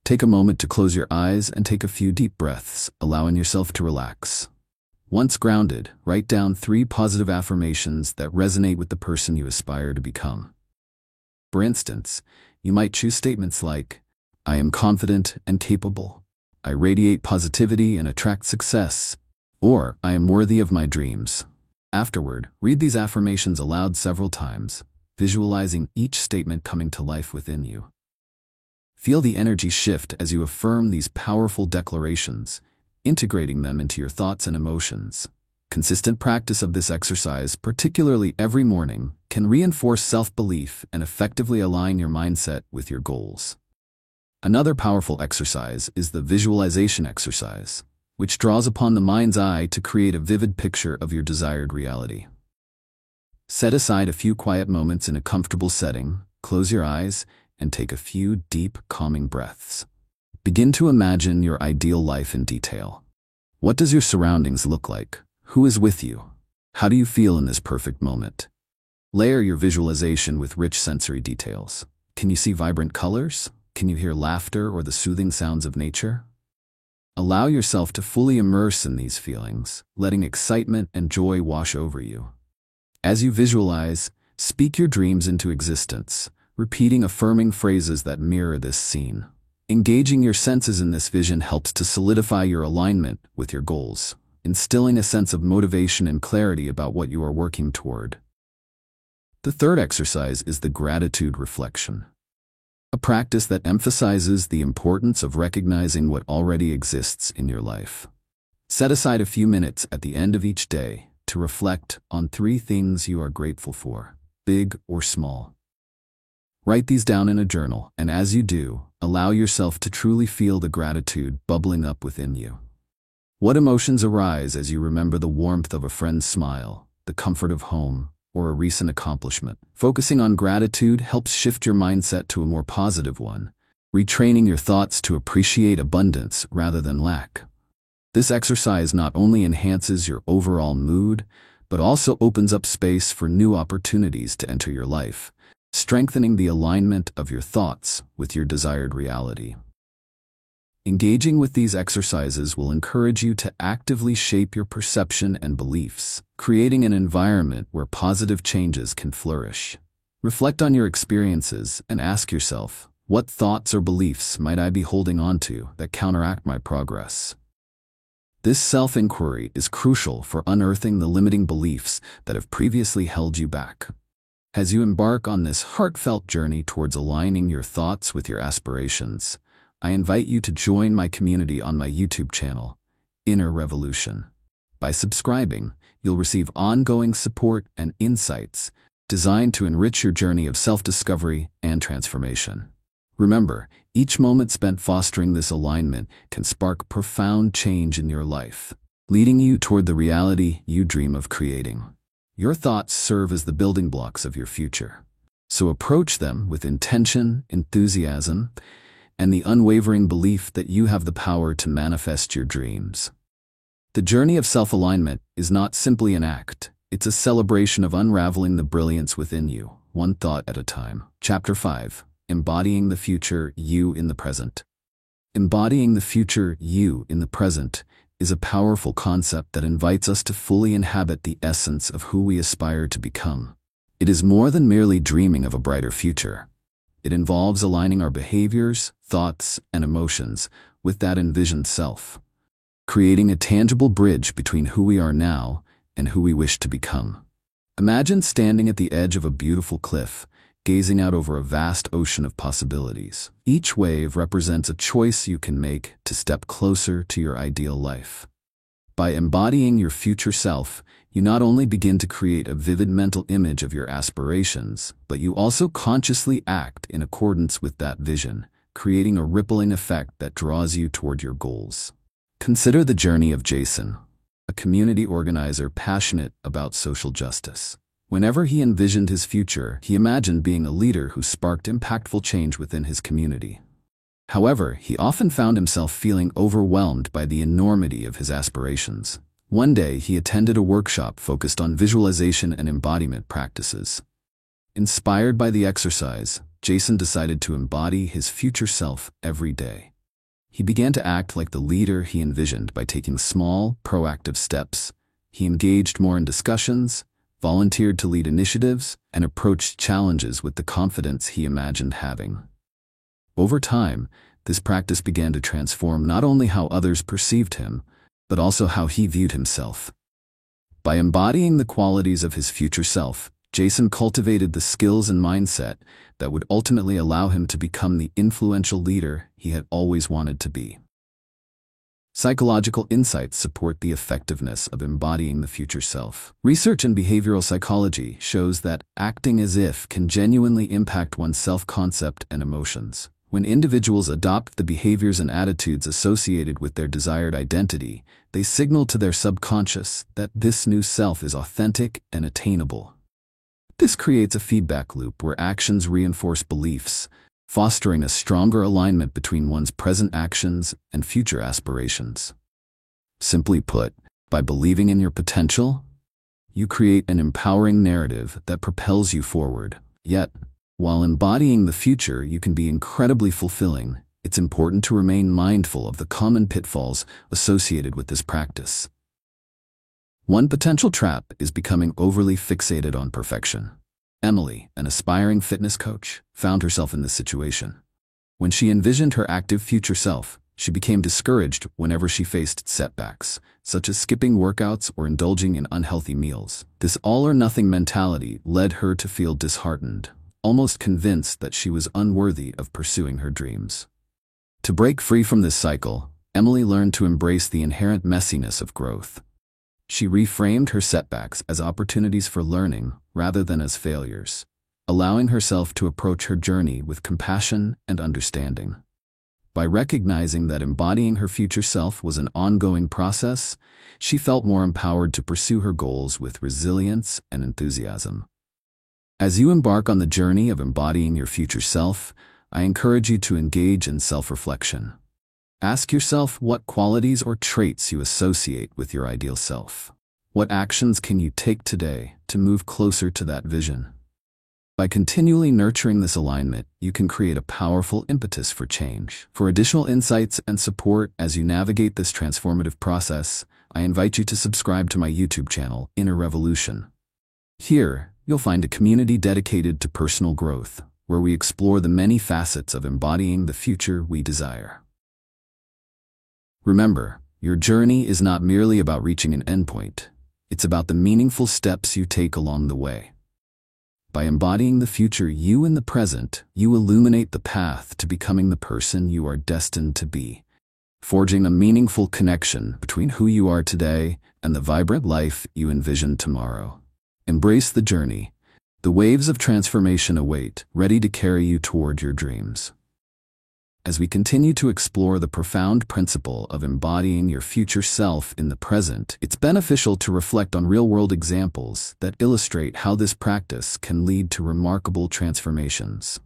Take a moment to close your eyes and take a few deep breaths, allowing yourself to relax. Once grounded, write down 3 positive affirmations that resonate with the person you aspire to become. For instance, you might choose statements like, "I am confident and capable," "I radiate positivity and attract success," or "I am worthy of my dreams." Afterward, read these affirmations aloud several times, visualizing each statement coming to life within you. Feel the energy shift as you affirm these powerful declarations, integrating them into your thoughts and emotions. Consistent practice of this exercise, particularly every morning, can reinforce self-belief and effectively align your mindset with your goals. Another powerful exercise is the visualization exercise, which draws upon the mind's eye to create a vivid picture of your desired reality. Set aside a few quiet moments in a comfortable setting, close your eyes, and take a few deep, calming breaths. Begin to imagine your ideal life in detail. What does your surroundings look like? Who is with you? How do you feel in this perfect moment? Layer your visualization with rich sensory details. Can you see vibrant colors? Can you hear laughter or the soothing sounds of nature? Allow yourself to fully immerse in these feelings, letting excitement and joy wash over you. As you visualize, speak your dreams into existence, repeating affirming phrases that mirror this scene. Engaging your senses in this vision helps to solidify your alignment with your goals, instilling a sense of motivation and clarity about what you are working toward. The third exercise is the gratitude reflection, a practice that emphasizes the importance of recognizing what already exists in your life. Set aside a few minutes at the end of each day to reflect on 3 things you are grateful for, big or small. Write these down in a journal, and as you do, allow yourself to truly feel the gratitude bubbling up within you. What emotions arise as you remember the warmth of a friend's smile, the comfort of home, or a recent accomplishment? Focusing on gratitude helps shift your mindset to a more positive one, retraining your thoughts to appreciate abundance rather than lack. This exercise not only enhances your overall mood, but also opens up space for new opportunities to enter your life, strengthening the alignment of your thoughts with your desired reality. Engaging with these exercises will encourage you to actively shape your perception and beliefs, creating an environment where positive changes can flourish. Reflect on your experiences and ask yourself, what thoughts or beliefs might I be holding on to that counteract my progress? This self-inquiry is crucial for unearthing the limiting beliefs that have previously held you back. As you embark on this heartfelt journey towards aligning your thoughts with your aspirations, I invite you to join my community on my YouTube channel, Inner Revolution. By subscribing, you'll receive ongoing support and insights designed to enrich your journey of self-discovery and transformation. Remember, each moment spent fostering this alignment can spark profound change in your life, leading you toward the reality you dream of creating. Your thoughts serve as the building blocks of your future, so approach them with intention, enthusiasm, and the unwavering belief that you have the power to manifest your dreams. The journey of self-alignment is not simply an act, it's a celebration of unraveling the brilliance within you, one thought at a time. Chapter 5. Embodying the Future You in the Present. Embodying the future you in the present is a powerful concept that invites us to fully inhabit the essence of who we aspire to become. It is more than merely dreaming of a brighter future. It involves aligning our behaviors, thoughts, and emotions with that envisioned self, creating a tangible bridge between who we are now and who we wish to become. Imagine standing at the edge of a beautiful cliff, gazing out over a vast ocean of possibilities. Each wave represents a choice you can make to step closer to your ideal life. By embodying your future self, you not only begin to create a vivid mental image of your aspirations, but you also consciously act in accordance with that vision, creating a rippling effect that draws you toward your goals. Consider the journey of Jason, a community organizer passionate about social justice. Whenever he envisioned his future, he imagined being a leader who sparked impactful change within his community. However, he often found himself feeling overwhelmed by the enormity of his aspirations. One day, he attended a workshop focused on visualization and embodiment practices. Inspired by the exercise, Jason decided to embody his future self every day. He began to act like the leader he envisioned by taking small, proactive steps. He engaged more in discussions, volunteered to lead initiatives, and approached challenges with the confidence he imagined having. Over time, this practice began to transform not only how others perceived him, but also how he viewed himself. By embodying the qualities of his future self, Jason cultivated the skills and mindset that would ultimately allow him to become the influential leader he had always wanted to be. Psychological insights support the effectiveness of embodying the future self. Research in behavioral psychology shows that acting as if can genuinely impact one's self-concept and emotions. When individuals adopt the behaviors and attitudes associated with their desired identity, they signal to their subconscious that this new self is authentic and attainable. This creates a feedback loop where actions reinforce beliefs, fostering a stronger alignment between one's present actions and future aspirations. Simply put, by believing in your potential, you create an empowering narrative that propels you forward. Yet, while embodying the future you can be incredibly fulfilling, it's important to remain mindful of the common pitfalls associated with this practice. One potential trap is becoming overly fixated on perfection. Emily, an aspiring fitness coach, found herself in this situation. When she envisioned her active future self, she became discouraged whenever she faced setbacks, such as skipping workouts or indulging in unhealthy meals. This all-or-nothing mentality led her to feel disheartened, almost convinced that she was unworthy of pursuing her dreams. To break free from this cycle, Emily learned to embrace the inherent messiness of growth. She reframed her setbacks as opportunities for learning rather than as failures, allowing herself to approach her journey with compassion and understanding. By recognizing that embodying her future self was an ongoing process, she felt more empowered to pursue her goals with resilience and enthusiasm. As you embark on the journey of embodying your future self, I encourage you to engage in self-reflection. Ask yourself what qualities or traits you associate with your ideal self. What actions can you take today to move closer to that vision? By continually nurturing this alignment, you can create a powerful impetus for change. For additional insights and support as you navigate this transformative process, I invite you to subscribe to my YouTube channel, Inner Revolution. Here, you'll find a community dedicated to personal growth, where we explore the many facets of embodying the future we desire. Remember, your journey is not merely about reaching an endpoint. It's about the meaningful steps you take along the way. By embodying the future you in the present, you illuminate the path to becoming the person you are destined to be, forging a meaningful connection between who you are today and the vibrant life you envision tomorrow. Embrace the journey. The waves of transformation await, ready to carry you toward your dreams. As we continue to explore the profound principle of embodying your future self in the present, it's beneficial to reflect on real-world examples that illustrate how this practice can lead to remarkable transformations.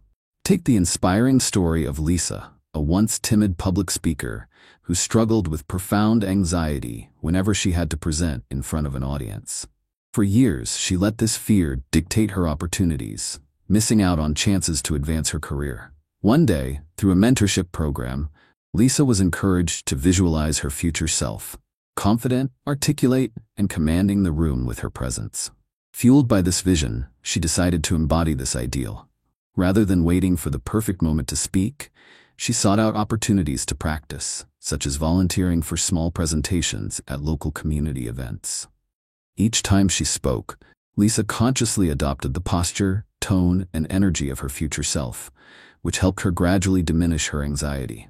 Take the inspiring story of Lisa, a once timid public speaker who struggled with profound anxiety whenever she had to present in front of an audience. For years, she let this fear dictate her opportunities, missing out on chances to advance her career. One day, through a mentorship program, Lisa was encouraged to visualize her future self, confident, articulate, and commanding the room with her presence. Fueled by this vision, she decided to embody this ideal. Rather than waiting for the perfect moment to speak, she sought out opportunities to practice, such as volunteering for small presentations at local community events. Each time she spoke, Lisa consciously adopted the posture, tone, and energy of her future self, which helped her gradually diminish her anxiety.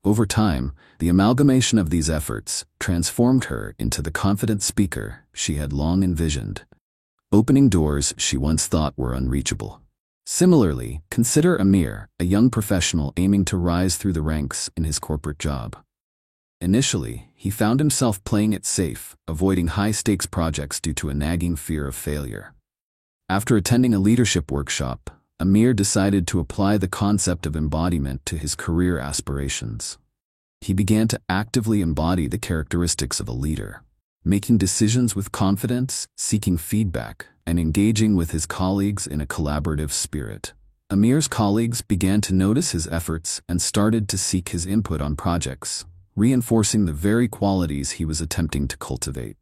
Over time, the amalgamation of these efforts transformed her into the confident speaker she had long envisioned, opening doors she once thought were unreachable. Similarly, consider Amir, a young professional aiming to rise through the ranks in his corporate job. Initially, he found himself playing it safe, avoiding high-stakes projects due to a nagging fear of failure. After attending a leadership workshop, Amir decided to apply the concept of embodiment to his career aspirations. He began to actively embody the characteristics of a leader, making decisions with confidence, seeking feedback, and engaging with his colleagues in a collaborative spirit. Amir's colleagues began to notice his efforts and started to seek his input on projects, reinforcing the very qualities he was attempting to cultivate.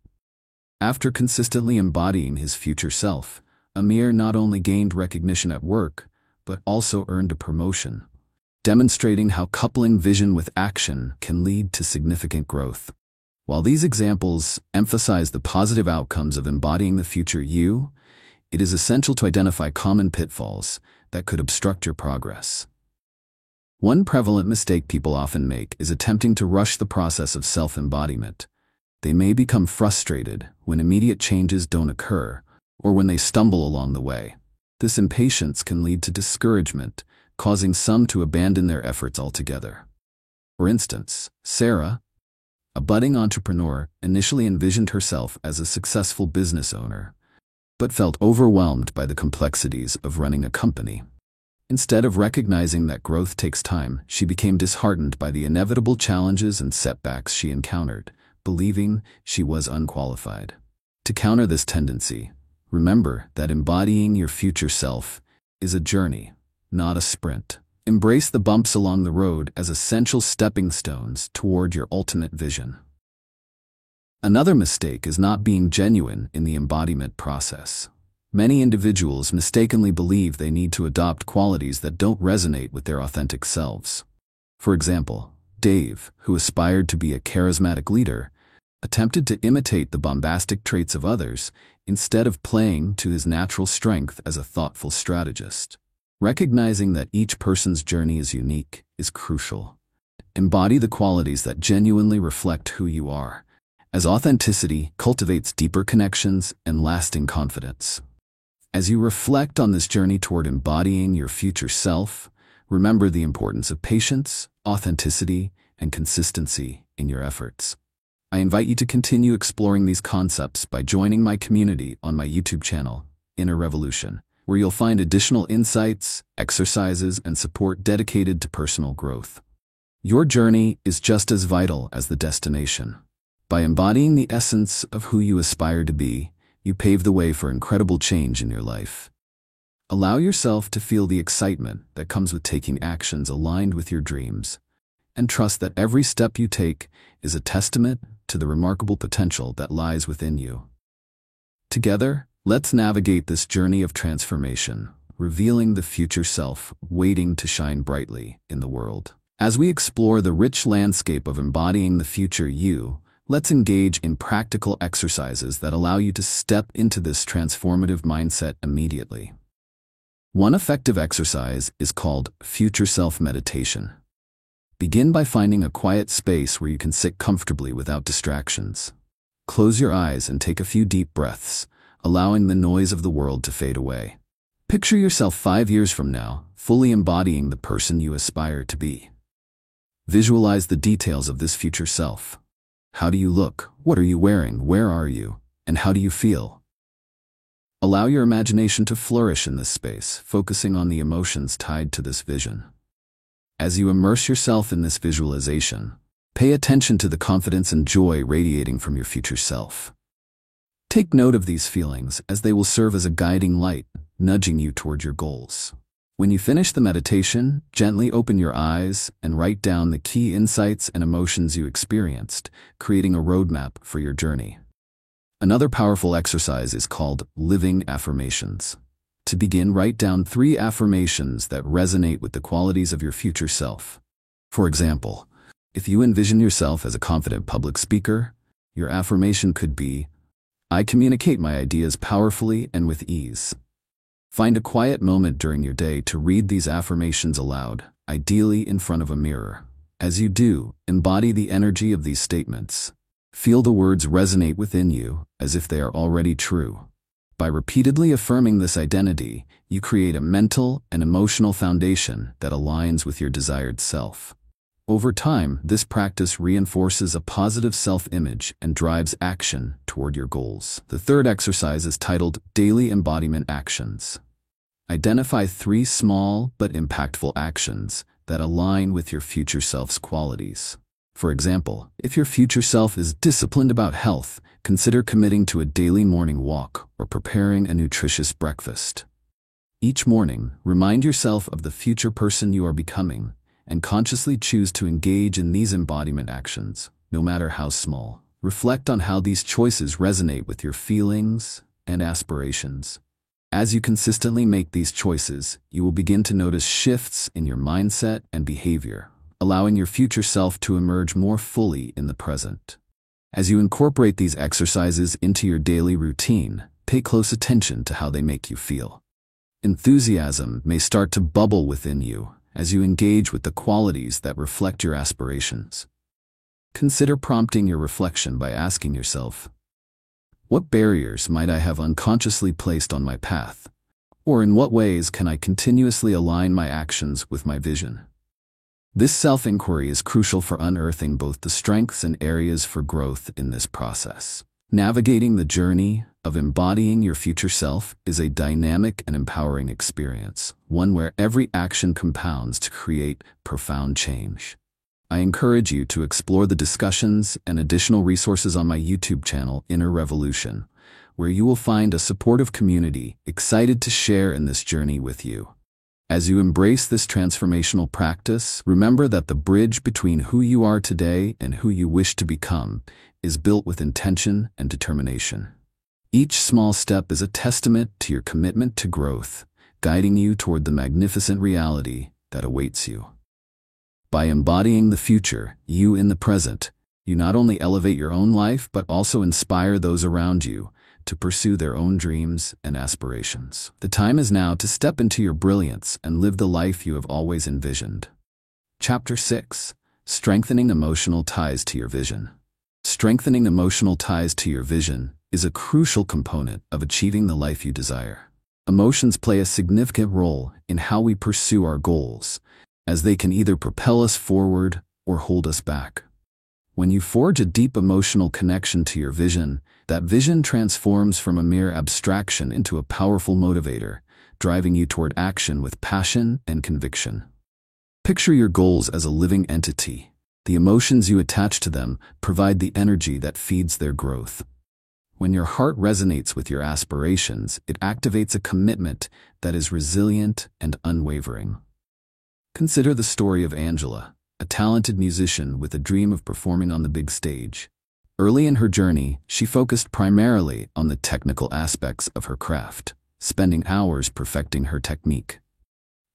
After consistently embodying his future self, Amir not only gained recognition at work, but also earned a promotion, demonstrating how coupling vision with action can lead to significant growth. While these examples emphasize the positive outcomes of embodying the future you, it is essential to identify common pitfalls that could obstruct your progress. One prevalent mistake people often make is attempting to rush the process of self-embodiment. They may become frustrated when immediate changes don't occur, or when they stumble along the way. This impatience can lead to discouragement, causing some to abandon their efforts altogether. For instance, Sarah, a budding entrepreneur, initially envisioned herself as a successful business owner, but felt overwhelmed by the complexities of running a company. Instead of recognizing that growth takes time, she became disheartened by the inevitable challenges and setbacks she encountered, believing she was unqualified. To counter this tendency, remember that embodying your future self is a journey, not a sprint. Embrace the bumps along the road as essential stepping stones toward your ultimate vision. Another mistake is not being genuine in the embodiment process. Many individuals mistakenly believe they need to adopt qualities that don't resonate with their authentic selves. For example, Dave, who aspired to be a charismatic leader, attempted to imitate the bombastic traits of others instead of playing to his natural strength as a thoughtful strategist. Recognizing that each person's journey is unique is crucial. Embody the qualities that genuinely reflect who you are, as authenticity cultivates deeper connections and lasting confidence. As you reflect on this journey toward embodying your future self, remember the importance of patience, authenticity, and consistency in your efforts. I invite you to continue exploring these concepts by joining my community on my YouTube channel, Inner Revolution, where you'll find additional insights, exercises, and support dedicated to personal growth. Your journey is just as vital as the destination. By embodying the essence of who you aspire to be, you pave the way for incredible change in your life. Allow yourself to feel the excitement that comes with taking actions aligned with your dreams, and trust that every step you take is a testament to the remarkable potential that lies within you. Together, let's navigate this journey of transformation, revealing the future self waiting to shine brightly in the world. As we explore the rich landscape of embodying the future you, let's engage in practical exercises that allow you to step into this transformative mindset immediately. One effective exercise is called Future Self Meditation. Begin by finding a quiet space where you can sit comfortably without distractions. Close your eyes and take a few deep breaths, allowing the noise of the world to fade away. Picture yourself 5 years from now, fully embodying the person you aspire to be. Visualize the details of this future self. How do you look? What are you wearing? Where are you? And how do you feel? Allow your imagination to flourish in this space, focusing on the emotions tied to this vision. As you immerse yourself in this visualization, pay attention to the confidence and joy radiating from your future self. Take note of these feelings, as they will serve as a guiding light, nudging you toward your goals. When you finish the meditation, gently open your eyes and write down the key insights and emotions you experienced, creating a roadmap for your journey. Another powerful exercise is called Living Affirmations. To begin, write down 3 affirmations that resonate with the qualities of your future self. For example, if you envision yourself as a confident public speaker, your affirmation could be, "I communicate my ideas powerfully and with ease." Find a quiet moment during your day to read these affirmations aloud, ideally in front of a mirror. As you do, embody the energy of these statements. Feel the words resonate within you as if they are already true. By repeatedly affirming this identity, you create a mental and emotional foundation that aligns with your desired self. Over time, this practice reinforces a positive self-image and drives action toward your goals. The third exercise is titled Daily Embodiment Actions. Identify 3 small but impactful actions that align with your future self's qualities. For example, if your future self is disciplined about health, consider committing to a daily morning walk or preparing a nutritious breakfast. Each morning, remind yourself of the future person you are becoming and consciously choose to engage in these embodiment actions, no matter how small. Reflect on how these choices resonate with your feelings and aspirations. As you consistently make these choices, you will begin to notice shifts in your mindset and behavior, allowing your future self to emerge more fully in the present. As you incorporate these exercises into your daily routine, pay close attention to how they make you feel. Enthusiasm may start to bubble within you as you engage with the qualities that reflect your aspirations. Consider prompting your reflection by asking yourself, what barriers might I have unconsciously placed on my path? Or in what ways can I continuously align my actions with my vision? This self-inquiry is crucial for unearthing both the strengths and areas for growth in this process. Navigating the journey of embodying your future self is a dynamic and empowering experience, one where every action compounds to create profound change. I encourage you to explore the discussions and additional resources on my YouTube channel, Inner Revolution, where you will find a supportive community excited to share in this journey with you. As you embrace this transformational practice, remember that the bridge between who you are today and who you wish to become is built with intention and determination. Each small step is a testament to your commitment to growth, guiding you toward the magnificent reality that awaits you. By embodying the future, you in the present, you not only elevate your own life but also inspire those around you to pursue their own dreams and aspirations. The time is now to step into your brilliance and live the life you have always envisioned. Chapter 6. Strengthening emotional ties to your vision. Strengthening emotional ties to your vision is a crucial component of achieving the life you desire. Emotions play a significant role in how we pursue our goals, as they can either propel us forward or hold us back. When you forge a deep emotional connection to your vision, that vision transforms from a mere abstraction into a powerful motivator, driving you toward action with passion and conviction. Picture your goals as a living entity. The emotions you attach to them provide the energy that feeds their growth. When your heart resonates with your aspirations, it activates a commitment that is resilient and unwavering. Consider the story of Angela, a talented musician with a dream of performing on the big stage. Early in her journey, she focused primarily on the technical aspects of her craft, spending hours perfecting her technique.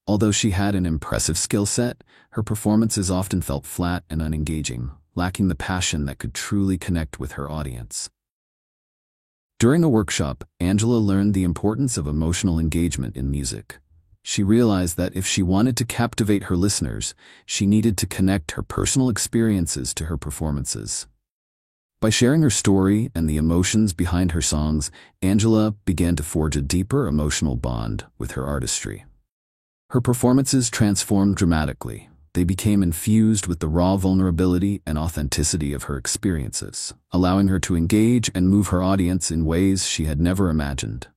Although she had an impressive skill set, her performances often felt flat and unengaging, lacking the passion that could truly connect with her audience. During a workshop, Angela learned the importance of emotional engagement in music. She realized that if she wanted to captivate her listeners, she needed to connect her personal experiences to her performances. By sharing her story and the emotions behind her songs, Angela began to forge a deeper emotional bond with her artistry. Her performances transformed dramatically. They became infused with the raw vulnerability and authenticity of her experiences, allowing her to engage and move her audience in ways she had never imagined.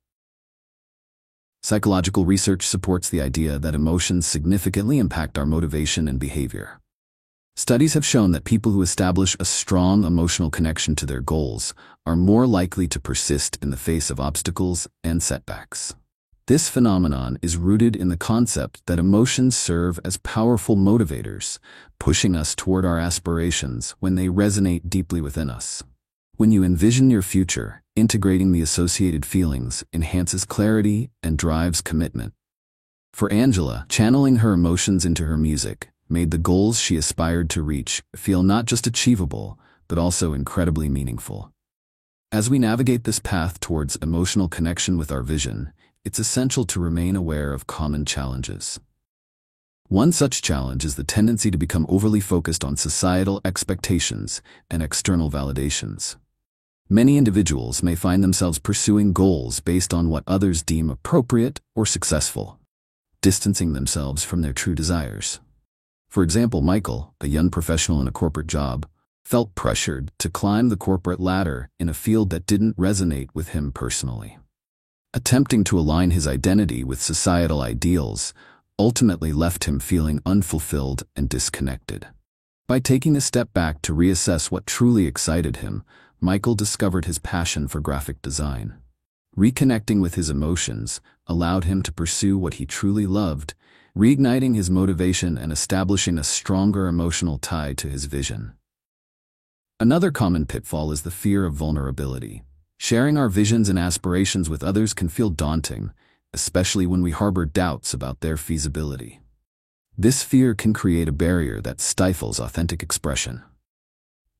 Psychological research supports the idea that emotions significantly impact our motivation and behavior. Studies have shown that people who establish a strong emotional connection to their goals are more likely to persist in the face of obstacles and setbacks. This phenomenon is rooted in the concept that emotions serve as powerful motivators, pushing us toward our aspirations when they resonate deeply within us. When you envision your future, integrating the associated feelings enhances clarity and drives commitment. For Angela, channeling her emotions into her music made the goals she aspired to reach feel not just achievable, but also incredibly meaningful. As we navigate this path towards emotional connection with our vision, it's essential to remain aware of common challenges. One such challenge is the tendency to become overly focused on societal expectations and external validations. Many individuals may find themselves pursuing goals based on what others deem appropriate or successful, distancing themselves from their true desires. For example, Michael, a young professional in a corporate job, felt pressured to climb the corporate ladder in a field that didn't resonate with him personally. Attempting to align his identity with societal ideals ultimately left him feeling unfulfilled and disconnected. By taking a step back to reassess what truly excited him, Michael discovered his passion for graphic design. Reconnecting with his emotions allowed him to pursue what he truly loved, reigniting his motivation and establishing a stronger emotional tie to his vision. Another common pitfall is the fear of vulnerability. Sharing our visions and aspirations with others can feel daunting, especially when we harbor doubts about their feasibility. This fear can create a barrier that stifles authentic expression.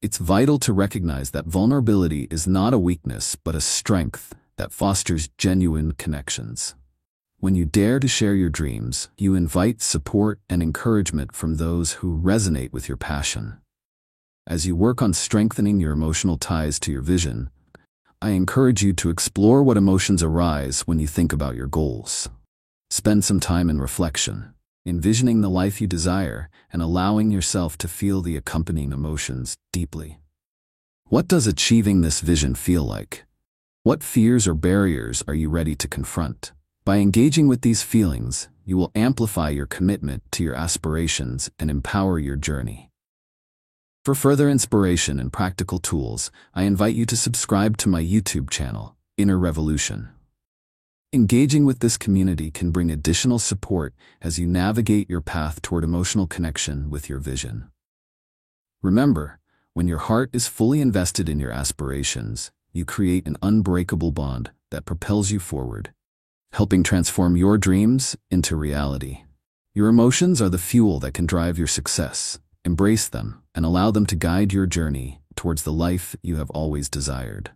It's vital to recognize that vulnerability is not a weakness but a strength that fosters genuine connections. When you dare to share your dreams, you invite support and encouragement from those who resonate with your passion. As you work on strengthening your emotional ties to your vision, I encourage you to explore what emotions arise when you think about your goals. Spend some time in reflection, envisioning the life you desire and allowing yourself to feel the accompanying emotions deeply. What does achieving this vision feel like? What fears or barriers are you ready to confront? By engaging with these feelings, you will amplify your commitment to your aspirations and empower your journey. For further inspiration and practical tools, I invite you to subscribe to my YouTube channel, Inner Revolution. Engaging with this community can bring additional support as you navigate your path toward emotional connection with your vision. Remember, when your heart is fully invested in your aspirations, you create an unbreakable bond that propels you forward, helping transform your dreams into reality. Your emotions are the fuel that can drive your success. Embrace them and allow them to guide your journey towards the life you have always desired.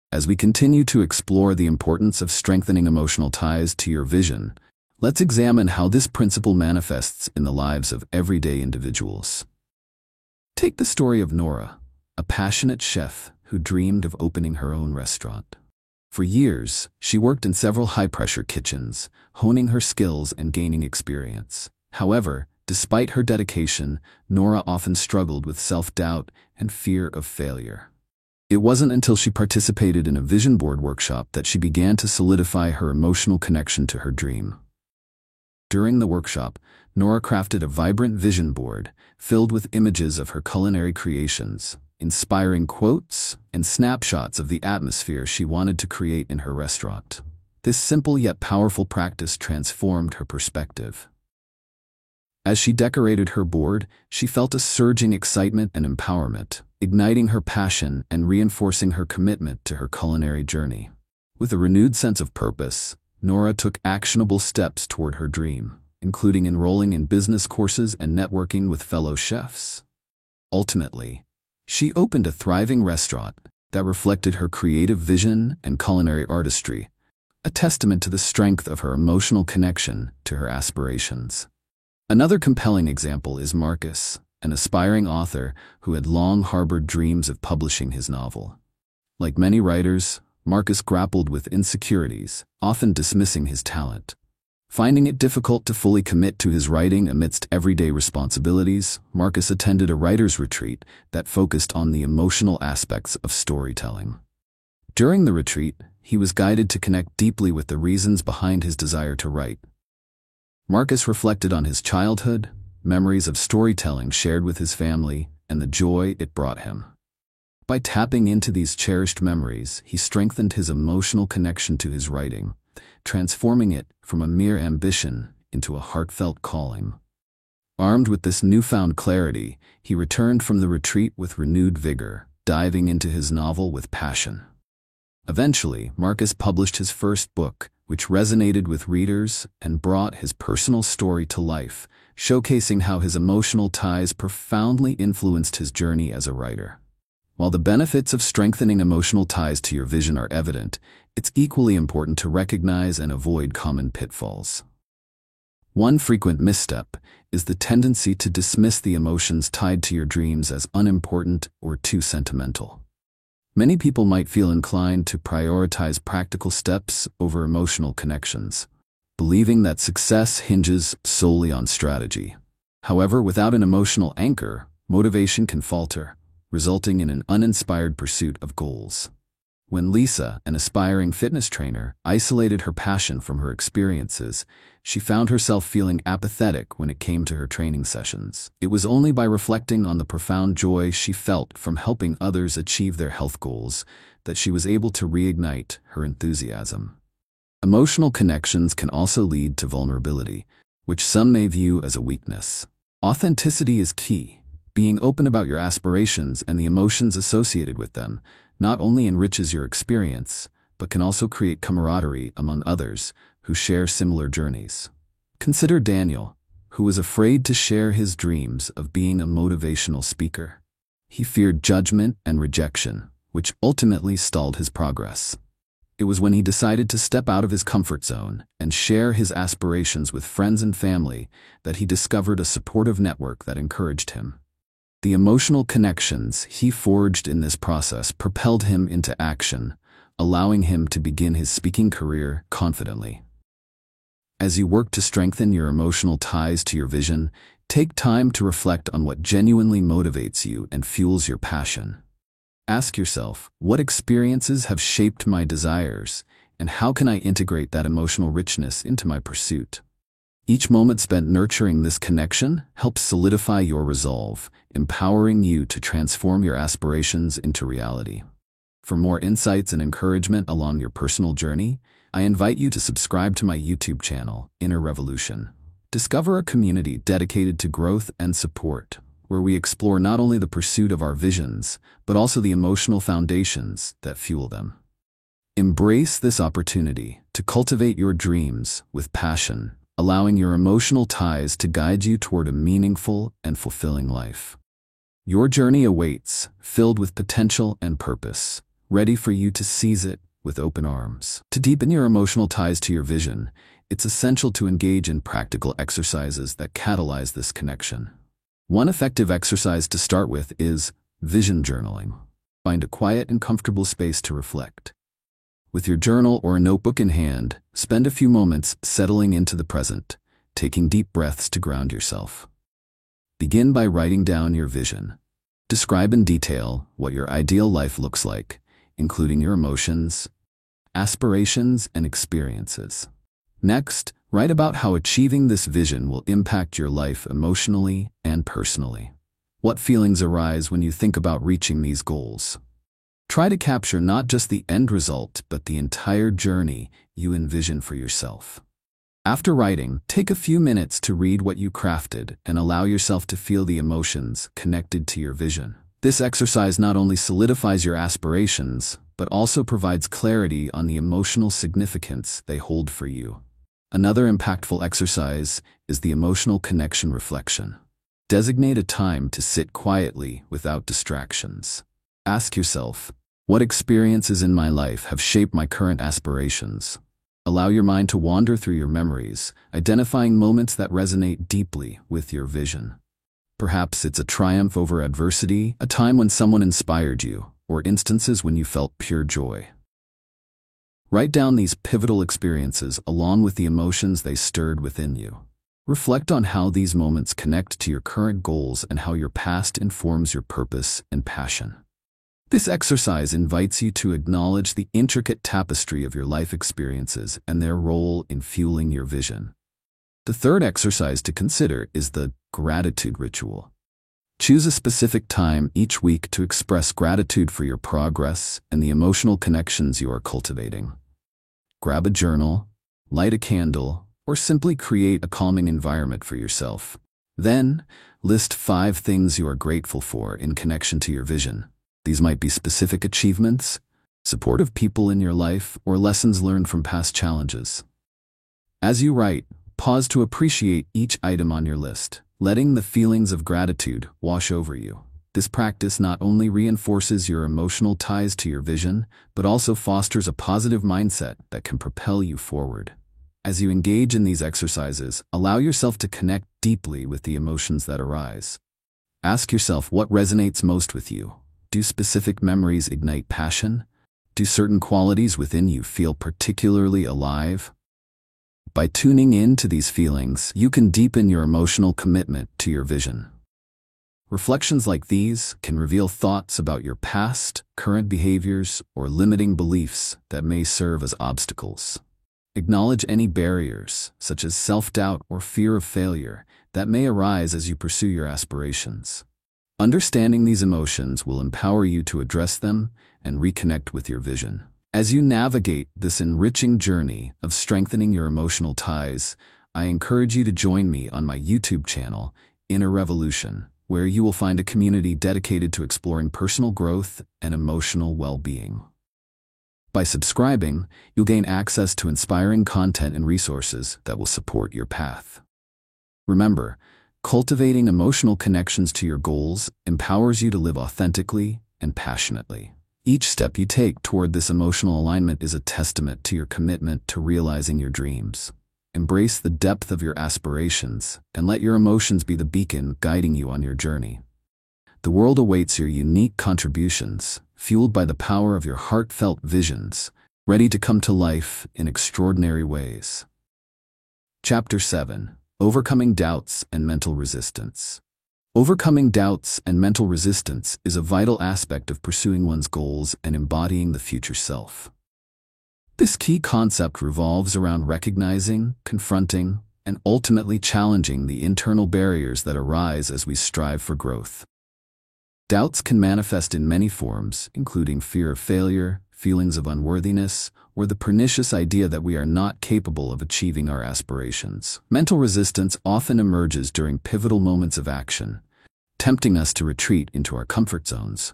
As we continue to explore the importance of strengthening emotional ties to your vision, let's examine how this principle manifests in the lives of everyday individuals. Take the story of Nora, a passionate chef who dreamed of opening her own restaurant. For years, she worked in several high-pressure kitchens, honing her skills and gaining experience. However, despite her dedication, Nora often struggled with self-doubt and fear of failure. It wasn't until she participated in a vision board workshop that she began to solidify her emotional connection to her dream. During the workshop, Nora crafted a vibrant vision board filled with images of her culinary creations, inspiring quotes and snapshots of the atmosphere she wanted to create in her restaurant. This simple yet powerful practice transformed her perspective. As she decorated her board, she felt a surging excitement and empowerment, igniting her passion and reinforcing her commitment to her culinary journey. With a renewed sense of purpose, Nora took actionable steps toward her dream, including enrolling in business courses and networking with fellow chefs. Ultimately, she opened a thriving restaurant that reflected her creative vision and culinary artistry, a testament to the strength of her emotional connection to her aspirations. Another compelling example is Marcus, an aspiring author who had long harbored dreams of publishing his novel. Like many writers, Marcus grappled with insecurities, often dismissing his talent. Finding it difficult to fully commit to his writing amidst everyday responsibilities, Marcus attended a writer's retreat that focused on the emotional aspects of storytelling. During the retreat, he was guided to connect deeply with the reasons behind his desire to write. Marcus reflected on his childhood, memories of storytelling shared with his family, and the joy it brought him. By tapping into these cherished memories, he strengthened his emotional connection to his writing, transforming it from a mere ambition into a heartfelt calling. Armed with this newfound clarity, he returned from the retreat with renewed vigor, diving into his novel with passion. Eventually, Marcus published his first book, which resonated with readers and brought his personal story to life, showcasing how his emotional ties profoundly influenced his journey as a writer. While the benefits of strengthening emotional ties to your vision are evident, it's equally important to recognize and avoid common pitfalls. One frequent misstep is the tendency to dismiss the emotions tied to your dreams as unimportant or too sentimental. Many people might feel inclined to prioritize practical steps over emotional connections, believing that success hinges solely on strategy. However, without an emotional anchor, motivation can falter, resulting in an uninspired pursuit of goals. When Lisa, an aspiring fitness trainer, isolated her passion from her experiences, she found herself feeling apathetic when it came to her training sessions. It was only by reflecting on the profound joy she felt from helping others achieve their health goals that she was able to reignite her enthusiasm. Emotional connections can also lead to vulnerability, which some may view as a weakness. Authenticity is key. Being open about your aspirations and the emotions associated with them not only enriches your experience, but can also create camaraderie among others who share similar journeys. Consider Daniel, who was afraid to share his dreams of being a motivational speaker. He feared judgment and rejection, which ultimately stalled his progress. It was when he decided to step out of his comfort zone and share his aspirations with friends and family that he discovered a supportive network that encouraged him. The emotional connections he forged in this process propelled him into action, allowing him to begin his speaking career confidently. As you work to strengthen your emotional ties to your vision, take time to reflect on what genuinely motivates you and fuels your passion. Ask yourself, what experiences have shaped my desires, and how can I integrate that emotional richness into my pursuit? Each moment spent nurturing this connection helps solidify your resolve, empowering you to transform your aspirations into reality. For more insights and encouragement along your personal journey, I invite you to subscribe to my YouTube channel, Inner Revolution. Discover a community dedicated to growth and support, where we explore not only the pursuit of our visions, but also the emotional foundations that fuel them. Embrace this opportunity to cultivate your dreams with passion, allowing your emotional ties to guide you toward a meaningful and fulfilling life. Your journey awaits, filled with potential and purpose, ready for you to seize it with open arms. To deepen your emotional ties to your vision, it's essential to engage in practical exercises that catalyze this connection. One effective exercise to start with is vision journaling. Find a quiet and comfortable space to reflect. With your journal or a notebook in hand, spend a few moments settling into the present, taking deep breaths to ground yourself. Begin by writing down your vision. Describe in detail what your ideal life looks like, including your emotions, aspirations, and experiences. Next, write about how achieving this vision will impact your life emotionally and personally. What feelings arise when you think about reaching these goals? Try to capture not just the end result, but the entire journey you envision for yourself. After writing, take a few minutes to read what you crafted and allow yourself to feel the emotions connected to your vision. This exercise not only solidifies your aspirations, but also provides clarity on the emotional significance they hold for you. Another impactful exercise is the emotional connection reflection. Designate a time to sit quietly without distractions. Ask yourself, what experiences in my life have shaped my current aspirations? Allow your mind to wander through your memories, identifying moments that resonate deeply with your vision. Perhaps it's a triumph over adversity, a time when someone inspired you, or instances when you felt pure joy. Write down these pivotal experiences along with the emotions they stirred within you. Reflect on how these moments connect to your current goals and how your past informs your purpose and passion. This exercise invites you to acknowledge the intricate tapestry of your life experiences and their role in fueling your vision. The third exercise to consider is the gratitude ritual. Choose a specific time each week to express gratitude for your progress and the emotional connections you are cultivating. Grab a journal, light a candle, or simply create a calming environment for yourself. Then, list 5 things you are grateful for in connection to your vision. These might be specific achievements, supportive people in your life, or lessons learned from past challenges. As you write, pause to appreciate each item on your list, letting the feelings of gratitude wash over you. This practice not only reinforces your emotional ties to your vision, but also fosters a positive mindset that can propel you forward. As you engage in these exercises, allow yourself to connect deeply with the emotions that arise. Ask yourself what resonates most with you. Do specific memories ignite passion? Do certain qualities within you feel particularly alive? By tuning in to these feelings, you can deepen your emotional commitment to your vision. Reflections like these can reveal thoughts about your past, current behaviors, or limiting beliefs that may serve as obstacles. Acknowledge any barriers, such as self-doubt or fear of failure, that may arise as you pursue your aspirations. Understanding these emotions will empower you to address them and reconnect with your vision. As you navigate this enriching journey of strengthening your emotional ties, I encourage you to join me on my YouTube channel, Inner Revolution, where you will find a community dedicated to exploring personal growth and emotional well-being. By subscribing, you'll gain access to inspiring content and resources that will support your path. Remember, cultivating emotional connections to your goals empowers you to live authentically and passionately. Each step you take toward this emotional alignment is a testament to your commitment to realizing your dreams. Embrace the depth of your aspirations and let your emotions be the beacon guiding you on your journey. The world awaits your unique contributions, fueled by the power of your heartfelt visions, ready to come to life in extraordinary ways. Chapter 7: Overcoming Doubts and Mental Resistance. Overcoming doubts and mental resistance is a vital aspect of pursuing one's goals and embodying the future self. This key concept revolves around recognizing, confronting, and ultimately challenging the internal barriers that arise as we strive for growth. Doubts can manifest in many forms, including fear of failure, feelings of unworthiness, or the pernicious idea that we are not capable of achieving our aspirations. Mental resistance often emerges during pivotal moments of action, tempting us to retreat into our comfort zones.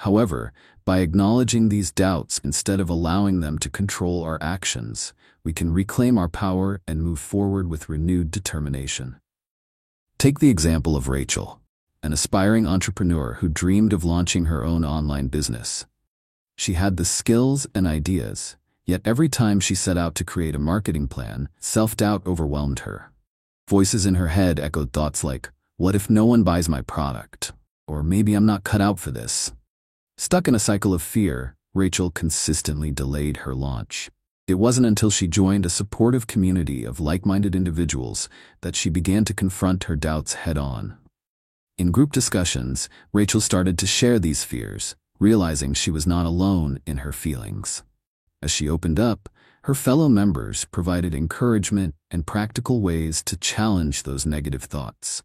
However, by acknowledging these doubts instead of allowing them to control our actions, we can reclaim our power and move forward with renewed determination. Take the example of Rachel, an aspiring entrepreneur who dreamed of launching her own online business. She had the skills and ideas, yet every time she set out to create a marketing plan, self-doubt overwhelmed her. Voices in her head echoed thoughts like, "What if no one buys my product?" Or "Maybe I'm not cut out for this." Stuck in a cycle of fear, Rachel consistently delayed her launch. It wasn't until she joined a supportive community of like-minded individuals that she began to confront her doubts head-on. In group discussions, Rachel started to share these fears, realizing she was not alone in her feelings. As she opened up, her fellow members provided encouragement and practical ways to challenge those negative thoughts.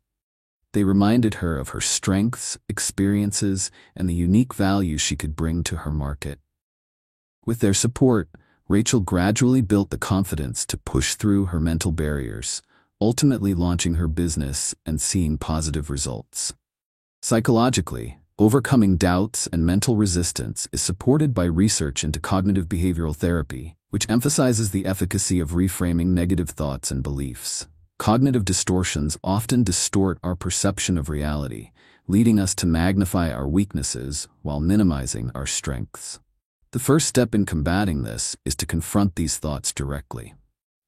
They reminded her of her strengths, experiences, and the unique value she could bring to her market. With their support, Rachel gradually built the confidence to push through her mental barriers, ultimately launching her business and seeing positive results. Psychologically, overcoming doubts and mental resistance is supported by research into cognitive behavioral therapy, which emphasizes the efficacy of reframing negative thoughts and beliefs. Cognitive distortions often distort our perception of reality, leading us to magnify our weaknesses while minimizing our strengths. The first step in combating this is to confront these thoughts directly.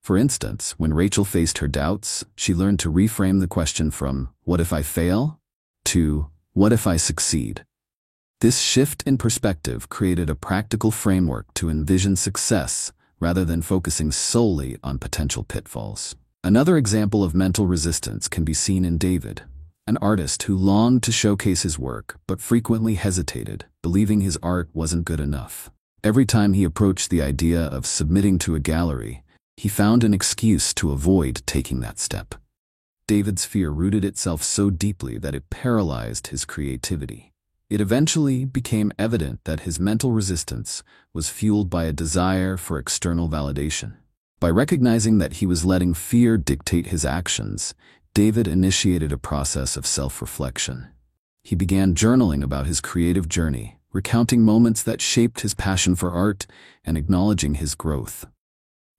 For instance, when Rachel faced her doubts, she learned to reframe the question from, "What if I fail?" to, "What if I succeed?" This shift in perspective created a practical framework to envision success rather than focusing solely on potential pitfalls. Another example of mental resistance can be seen in David, an artist who longed to showcase his work but frequently hesitated, believing his art wasn't good enough. Every time he approached the idea of submitting to a gallery, he found an excuse to avoid taking that step. David's fear rooted itself so deeply that it paralyzed his creativity. It eventually became evident that his mental resistance was fueled by a desire for external validation. By recognizing that he was letting fear dictate his actions, David initiated a process of self-reflection. He began journaling about his creative journey, recounting moments that shaped his passion for art and acknowledging his growth.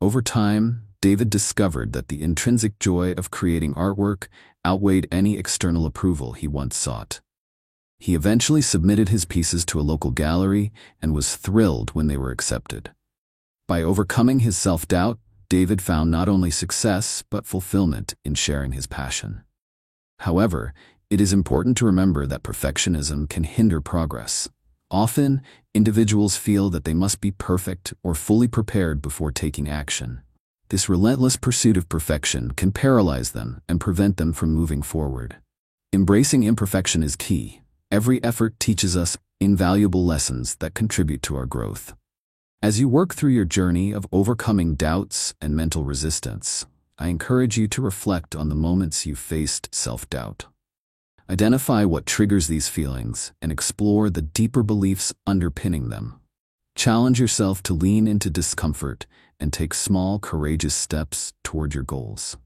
Over time, David discovered that the intrinsic joy of creating artwork outweighed any external approval he once sought. He eventually submitted his pieces to a local gallery and was thrilled when they were accepted. By overcoming his self-doubt, David found not only success but fulfillment in sharing his passion. However, it is important to remember that perfectionism can hinder progress. Often, individuals feel that they must be perfect or fully prepared before taking action. This relentless pursuit of perfection can paralyze them and prevent them from moving forward. Embracing imperfection is key. Every effort teaches us invaluable lessons that contribute to our growth. As you work through your journey of overcoming doubts and mental resistance, I encourage you to reflect on the moments you faced self-doubt. Identify what triggers these feelings and explore the deeper beliefs underpinning them. Challenge yourself to lean into discomfort and take small, courageous steps toward your goals.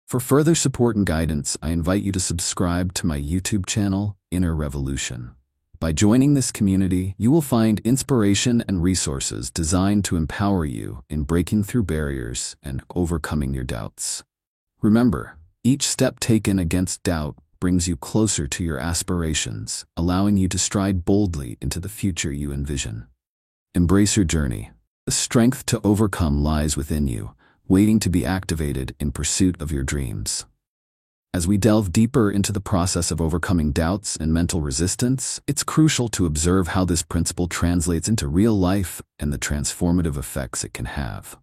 For further support and guidance, I invite you to subscribe to my YouTube channel, Inner Revolution. By joining this community, you will find inspiration and resources designed to empower you in breaking through barriers and overcoming your doubts. Remember, each step taken against doubt brings you closer to your aspirations, allowing you to stride boldly into the future you envision. Embrace your journey. The strength to overcome lies within you, waiting to be activated in pursuit of your dreams. As we delve deeper into the process of overcoming doubts and mental resistance, it's crucial to observe how this principle translates into real life and the transformative effects it can have.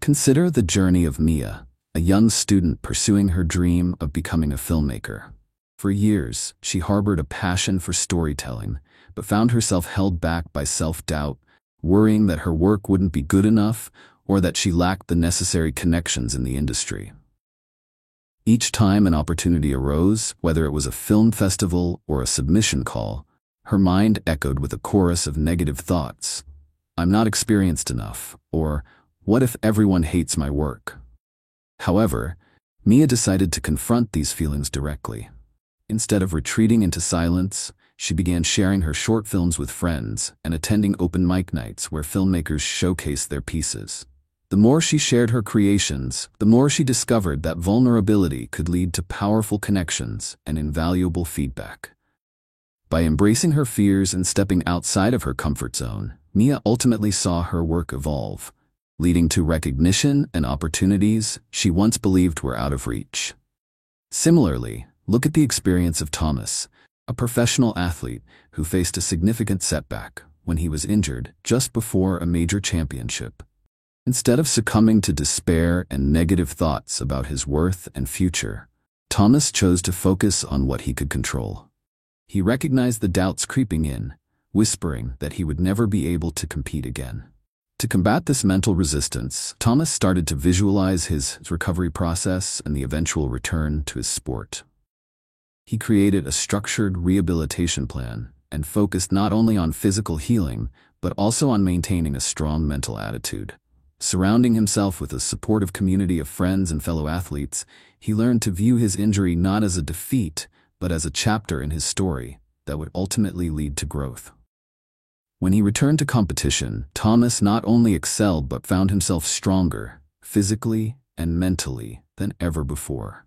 Consider the journey of Mia, a young student pursuing her dream of becoming a filmmaker. For years, she harbored a passion for storytelling, but found herself held back by self-doubt, worrying that her work wouldn't be good enough or that she lacked the necessary connections in the industry. Each time an opportunity arose, whether it was a film festival or a submission call, her mind echoed with a chorus of negative thoughts. "I'm not experienced enough," or "What if everyone hates my work?" However, Mia decided to confront these feelings directly. Instead of retreating into silence, she began sharing her short films with friends and attending open mic nights where filmmakers showcased their pieces. The more she shared her creations, the more she discovered that vulnerability could lead to powerful connections and invaluable feedback. By embracing her fears and stepping outside of her comfort zone, Mia ultimately saw her work evolve, leading to recognition and opportunities she once believed were out of reach. Similarly, look at the experience of Thomas, a professional athlete who faced a significant setback when he was injured just before a major championship. Instead of succumbing to despair and negative thoughts about his worth and future, Thomas chose to focus on what he could control. He recognized the doubts creeping in, whispering that he would never be able to compete again. To combat this mental resistance, Thomas started to visualize his recovery process and the eventual return to his sport. He created a structured rehabilitation plan and focused not only on physical healing, but also on maintaining a strong mental attitude. Surrounding himself with a supportive community of friends and fellow athletes, he learned to view his injury not as a defeat, but as a chapter in his story that would ultimately lead to growth. When he returned to competition, Thomas not only excelled but found himself stronger, physically and mentally, than ever before.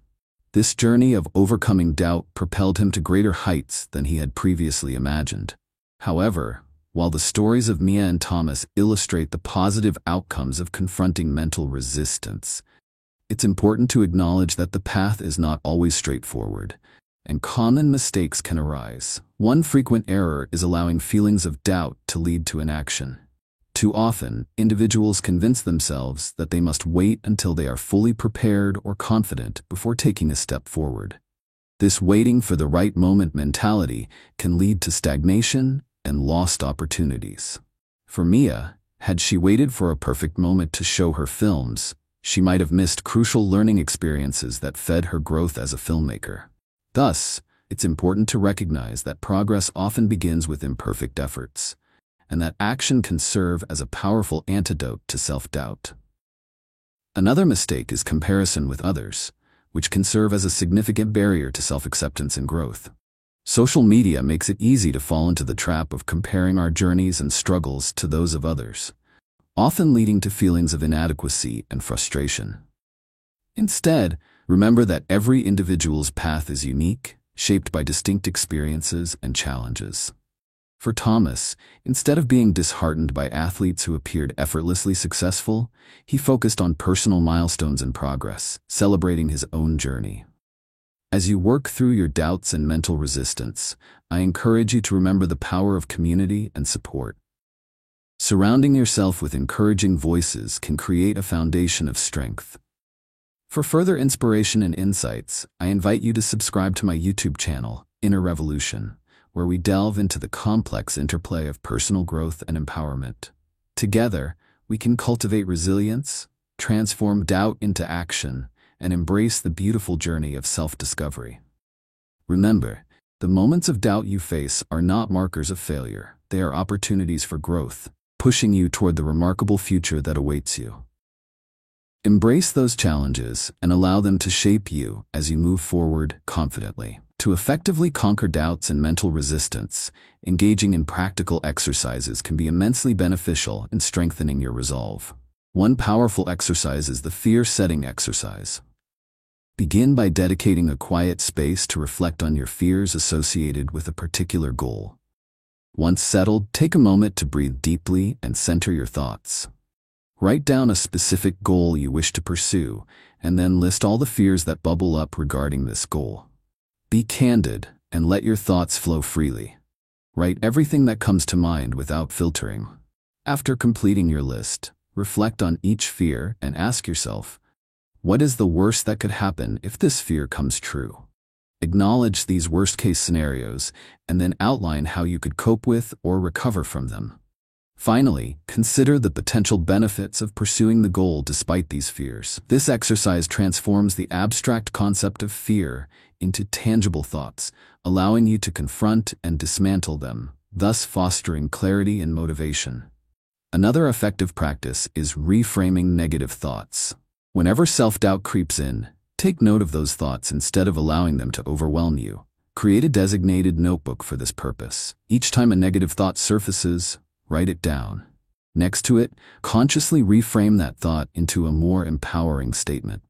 This journey of overcoming doubt propelled him to greater heights than he had previously imagined. However, while the stories of Mia and Thomas illustrate the positive outcomes of confronting mental resistance, it's important to acknowledge that the path is not always straightforward, and common mistakes can arise. One frequent error is allowing feelings of doubt to lead to inaction. Too often, individuals convince themselves that they must wait until they are fully prepared or confident before taking a step forward. This waiting for the right moment mentality can lead to stagnation and lost opportunities. For Mia, had she waited for a perfect moment to show her films, she might have missed crucial learning experiences that fed her growth as a filmmaker. Thus, it's important to recognize that progress often begins with imperfect efforts, and that action can serve as a powerful antidote to self-doubt. Another mistake is comparison with others, which can serve as a significant barrier to self-acceptance and growth. Social media makes it easy to fall into the trap of comparing our journeys and struggles to those of others, often leading to feelings of inadequacy and frustration. Instead, remember that every individual's path is unique, shaped by distinct experiences and challenges. For Thomas, instead of being disheartened by athletes who appeared effortlessly successful, he focused on personal milestones and progress, celebrating his own journey. As you work through your doubts and mental resistance, I encourage you to remember the power of community and support. Surrounding yourself with encouraging voices can create a foundation of strength. For further inspiration and insights, I invite you to subscribe to my YouTube channel, Inner Revolution, where we delve into the complex interplay of personal growth and empowerment. Together, we can cultivate resilience, transform doubt into action, and embrace the beautiful journey of self-discovery. Remember, the moments of doubt you face are not markers of failure. They are opportunities for growth, pushing you toward the remarkable future that awaits you. Embrace those challenges and allow them to shape you as you move forward confidently. To effectively conquer doubts and mental resistance, engaging in practical exercises can be immensely beneficial in strengthening your resolve. One powerful exercise is the fear-setting exercise. Begin by dedicating a quiet space to reflect on your fears associated with a particular goal. Once settled, take a moment to breathe deeply and center your thoughts. Write down a specific goal you wish to pursue, and then list all the fears that bubble up regarding this goal. Be candid and let your thoughts flow freely. Write everything that comes to mind without filtering. After completing your list, reflect on each fear and ask yourself, what is the worst that could happen if this fear comes true? Acknowledge these worst-case scenarios and then outline how you could cope with or recover from them. Finally, consider the potential benefits of pursuing the goal despite these fears. This exercise transforms the abstract concept of fear into tangible thoughts, allowing you to confront and dismantle them, thus fostering clarity and motivation. Another effective practice is reframing negative thoughts. Whenever self-doubt creeps in, take note of those thoughts instead of allowing them to overwhelm you. Create a designated notebook for this purpose. Each time a negative thought surfaces, write it down. Next to it, consciously reframe that thought into a more empowering statement.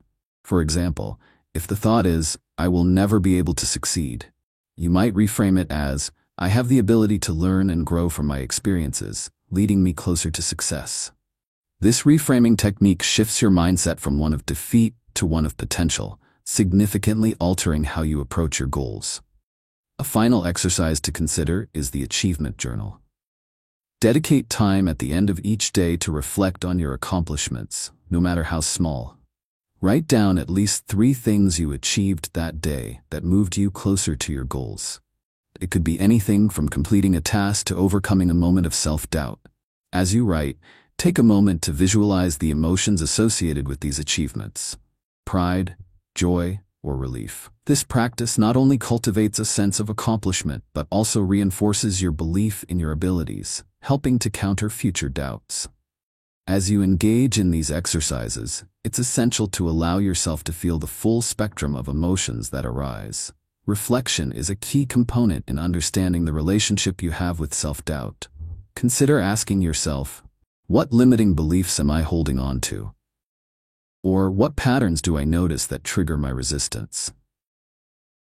For example, if the thought is, I will never be able to succeed, you might reframe it as, I have the ability to learn and grow from my experiences, leading me closer to success. This reframing technique shifts your mindset from one of defeat to one of potential, significantly altering how you approach your goals. A final exercise to consider is the achievement journal. Dedicate time at the end of each day to reflect on your accomplishments, no matter how small. Write down at least 3 things you achieved that day that moved you closer to your goals. It could be anything from completing a task to overcoming a moment of self-doubt. As you write, take a moment to visualize the emotions associated with these achievements: pride, joy, or relief. This practice not only cultivates a sense of accomplishment, but also reinforces your belief in your abilities, helping to counter future doubts. As you engage in these exercises, it's essential to allow yourself to feel the full spectrum of emotions that arise. Reflection is a key component in understanding the relationship you have with self-doubt. Consider asking yourself, what limiting beliefs am I holding on to? Or what patterns do I notice that trigger my resistance?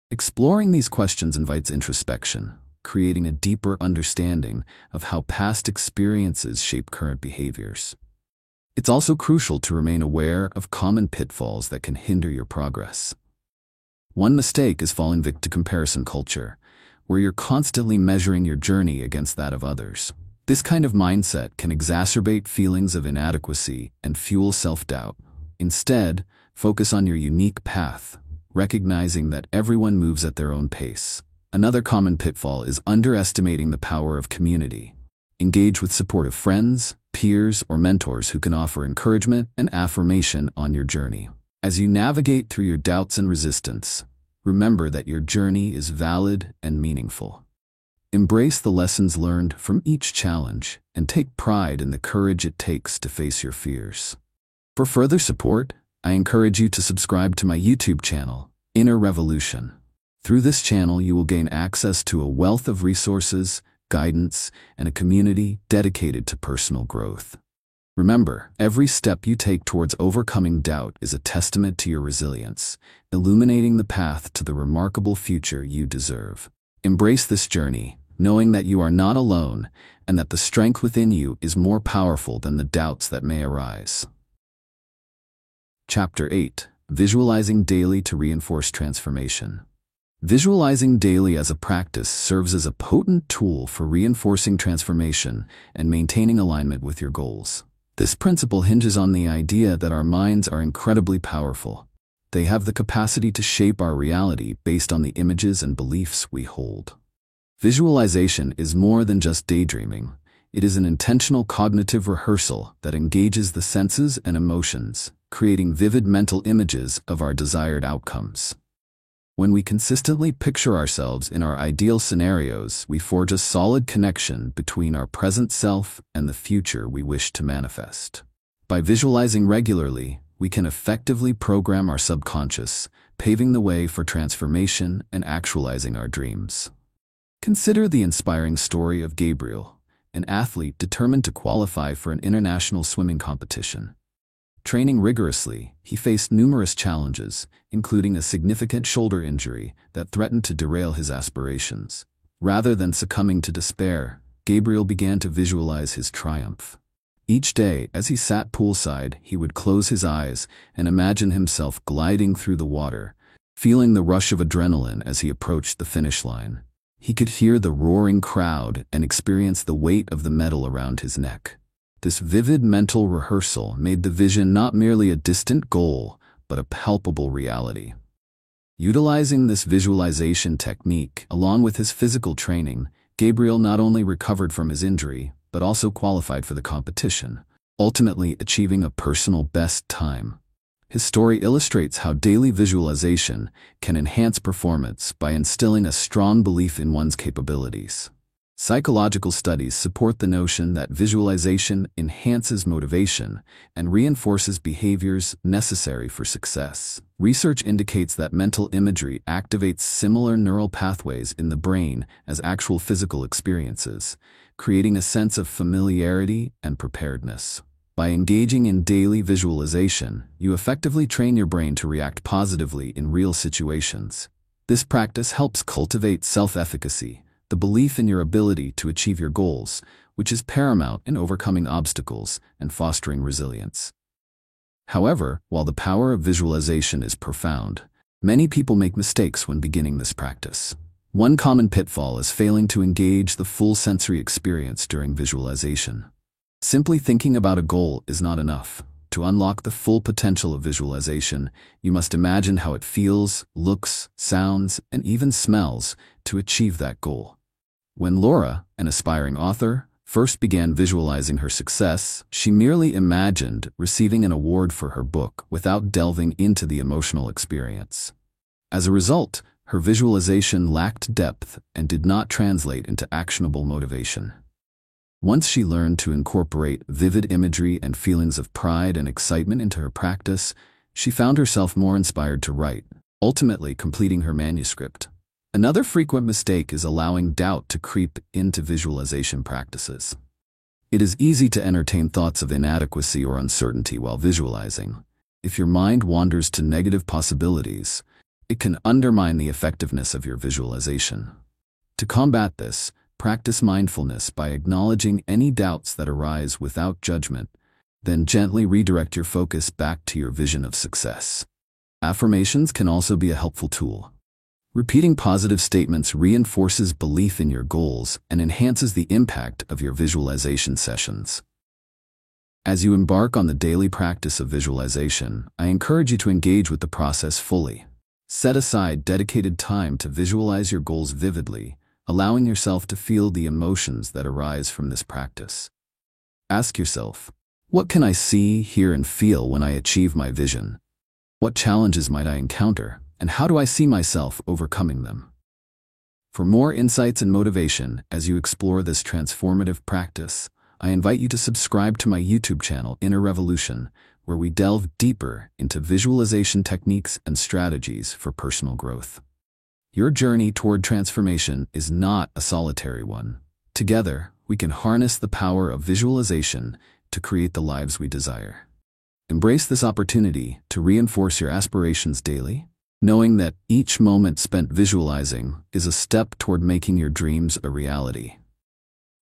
Exploring these questions invites introspection, creating a deeper understanding of how past experiences shape current behaviors. It's also crucial to remain aware of common pitfalls that can hinder your progress. One mistake is falling victim to comparison culture, where you're constantly measuring your journey against that of others. This kind of mindset can exacerbate feelings of inadequacy and fuel self-doubt. Instead, focus on your unique path, recognizing that everyone moves at their own pace. Another common pitfall is underestimating the power of community. Engage with supportive friends, peers, or mentors who can offer encouragement and affirmation on your journey. As you navigate through your doubts and resistance, remember that your journey is valid and meaningful. Embrace the lessons learned from each challenge and take pride in the courage it takes to face your fears. For further support, I encourage you to subscribe to my YouTube channel, Inner Revolution. Through this channel, you will gain access to a wealth of resources, guidance, and a community dedicated to personal growth. Remember, every step you take towards overcoming doubt is a testament to your resilience, illuminating the path to the remarkable future you deserve. Embrace this journey, knowing that you are not alone and that the strength within you is more powerful than the doubts that may arise. Chapter 8: Visualizing Daily to Reinforce Transformation. Visualizing daily as a practice serves as a potent tool for reinforcing transformation and maintaining alignment with your goals. This principle hinges on the idea that our minds are incredibly powerful. They have the capacity to shape our reality based on the images and beliefs we hold. Visualization is more than just daydreaming. It is an intentional cognitive rehearsal that engages the senses and emotions, creating vivid mental images of our desired outcomes. When we consistently picture ourselves in our ideal scenarios, we forge a solid connection between our present self and the future we wish to manifest. By visualizing regularly, we can effectively program our subconscious, paving the way for transformation and actualizing our dreams. Consider the inspiring story of Gabriel, an athlete determined to qualify for an international swimming competition. Training rigorously, he faced numerous challenges, including a significant shoulder injury that threatened to derail his aspirations. Rather than succumbing to despair, Gabriel began to visualize his triumph. Each day, as he sat poolside, he would close his eyes and imagine himself gliding through the water, feeling the rush of adrenaline as he approached the finish line. He could hear the roaring crowd and experience the weight of the medal around his neck. This vivid mental rehearsal made the vision not merely a distant goal, but a palpable reality. Utilizing this visualization technique, along with his physical training, Gabriel not only recovered from his injury, but also qualified for the competition, ultimately achieving a personal best time. His story illustrates how daily visualization can enhance performance by instilling a strong belief in one's capabilities. Psychological studies support the notion that visualization enhances motivation and reinforces behaviors necessary for success. Research indicates that mental imagery activates similar neural pathways in the brain as actual physical experiences, creating a sense of familiarity and preparedness. By engaging in daily visualization, you effectively train your brain to react positively in real situations. This practice helps cultivate self-efficacy, the belief in your ability to achieve your goals, which is paramount in overcoming obstacles and fostering resilience. However, while the power of visualization is profound, many people make mistakes when beginning this practice. One common pitfall is failing to engage the full sensory experience during visualization. Simply thinking about a goal is not enough. To unlock the full potential of visualization, you must imagine how it feels, looks, sounds, and even smells to achieve that goal. When Laura, an aspiring author, first began visualizing her success, she merely imagined receiving an award for her book without delving into the emotional experience. As a result, her visualization lacked depth and did not translate into actionable motivation. Once she learned to incorporate vivid imagery and feelings of pride and excitement into her practice, she found herself more inspired to write, ultimately completing her manuscript. Another frequent mistake is allowing doubt to creep into visualization practices. It is easy to entertain thoughts of inadequacy or uncertainty while visualizing. If your mind wanders to negative possibilities, it can undermine the effectiveness of your visualization. To combat this, practice mindfulness by acknowledging any doubts that arise without judgment, then gently redirect your focus back to your vision of success. Affirmations can also be a helpful tool. Repeating positive statements reinforces belief in your goals and enhances the impact of your visualization sessions. As you embark on the daily practice of visualization, I encourage you to engage with the process fully. Set aside dedicated time to visualize your goals vividly, allowing yourself to feel the emotions that arise from this practice. Ask yourself, what can I see, hear, and feel when I achieve my vision? What challenges might I encounter, and how do I see myself overcoming them? For more insights and motivation as you explore this transformative practice, I invite you to subscribe to my YouTube channel, Inner Revolution, where we delve deeper into visualization techniques and strategies for personal growth. Your journey toward transformation is not a solitary one. Together, we can harness the power of visualization to create the lives we desire. Embrace this opportunity to reinforce your aspirations daily, knowing that each moment spent visualizing is a step toward making your dreams a reality.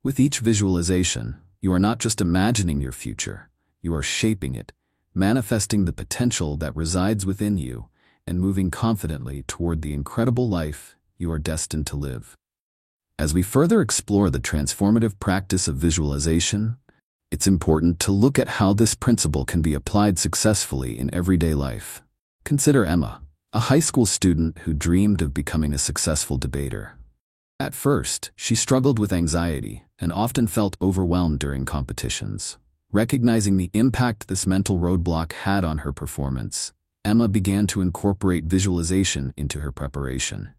With each visualization, you are not just imagining your future, you are shaping it, manifesting the potential that resides within you, and moving confidently toward the incredible life you are destined to live. As we further explore the transformative practice of visualization, it's important to look at how this principle can be applied successfully in everyday life. Consider Emma, a high school student who dreamed of becoming a successful debater. At first, she struggled with anxiety and often felt overwhelmed during competitions. Recognizing the impact this mental roadblock had on her performance, Emma began to incorporate visualization into her preparation.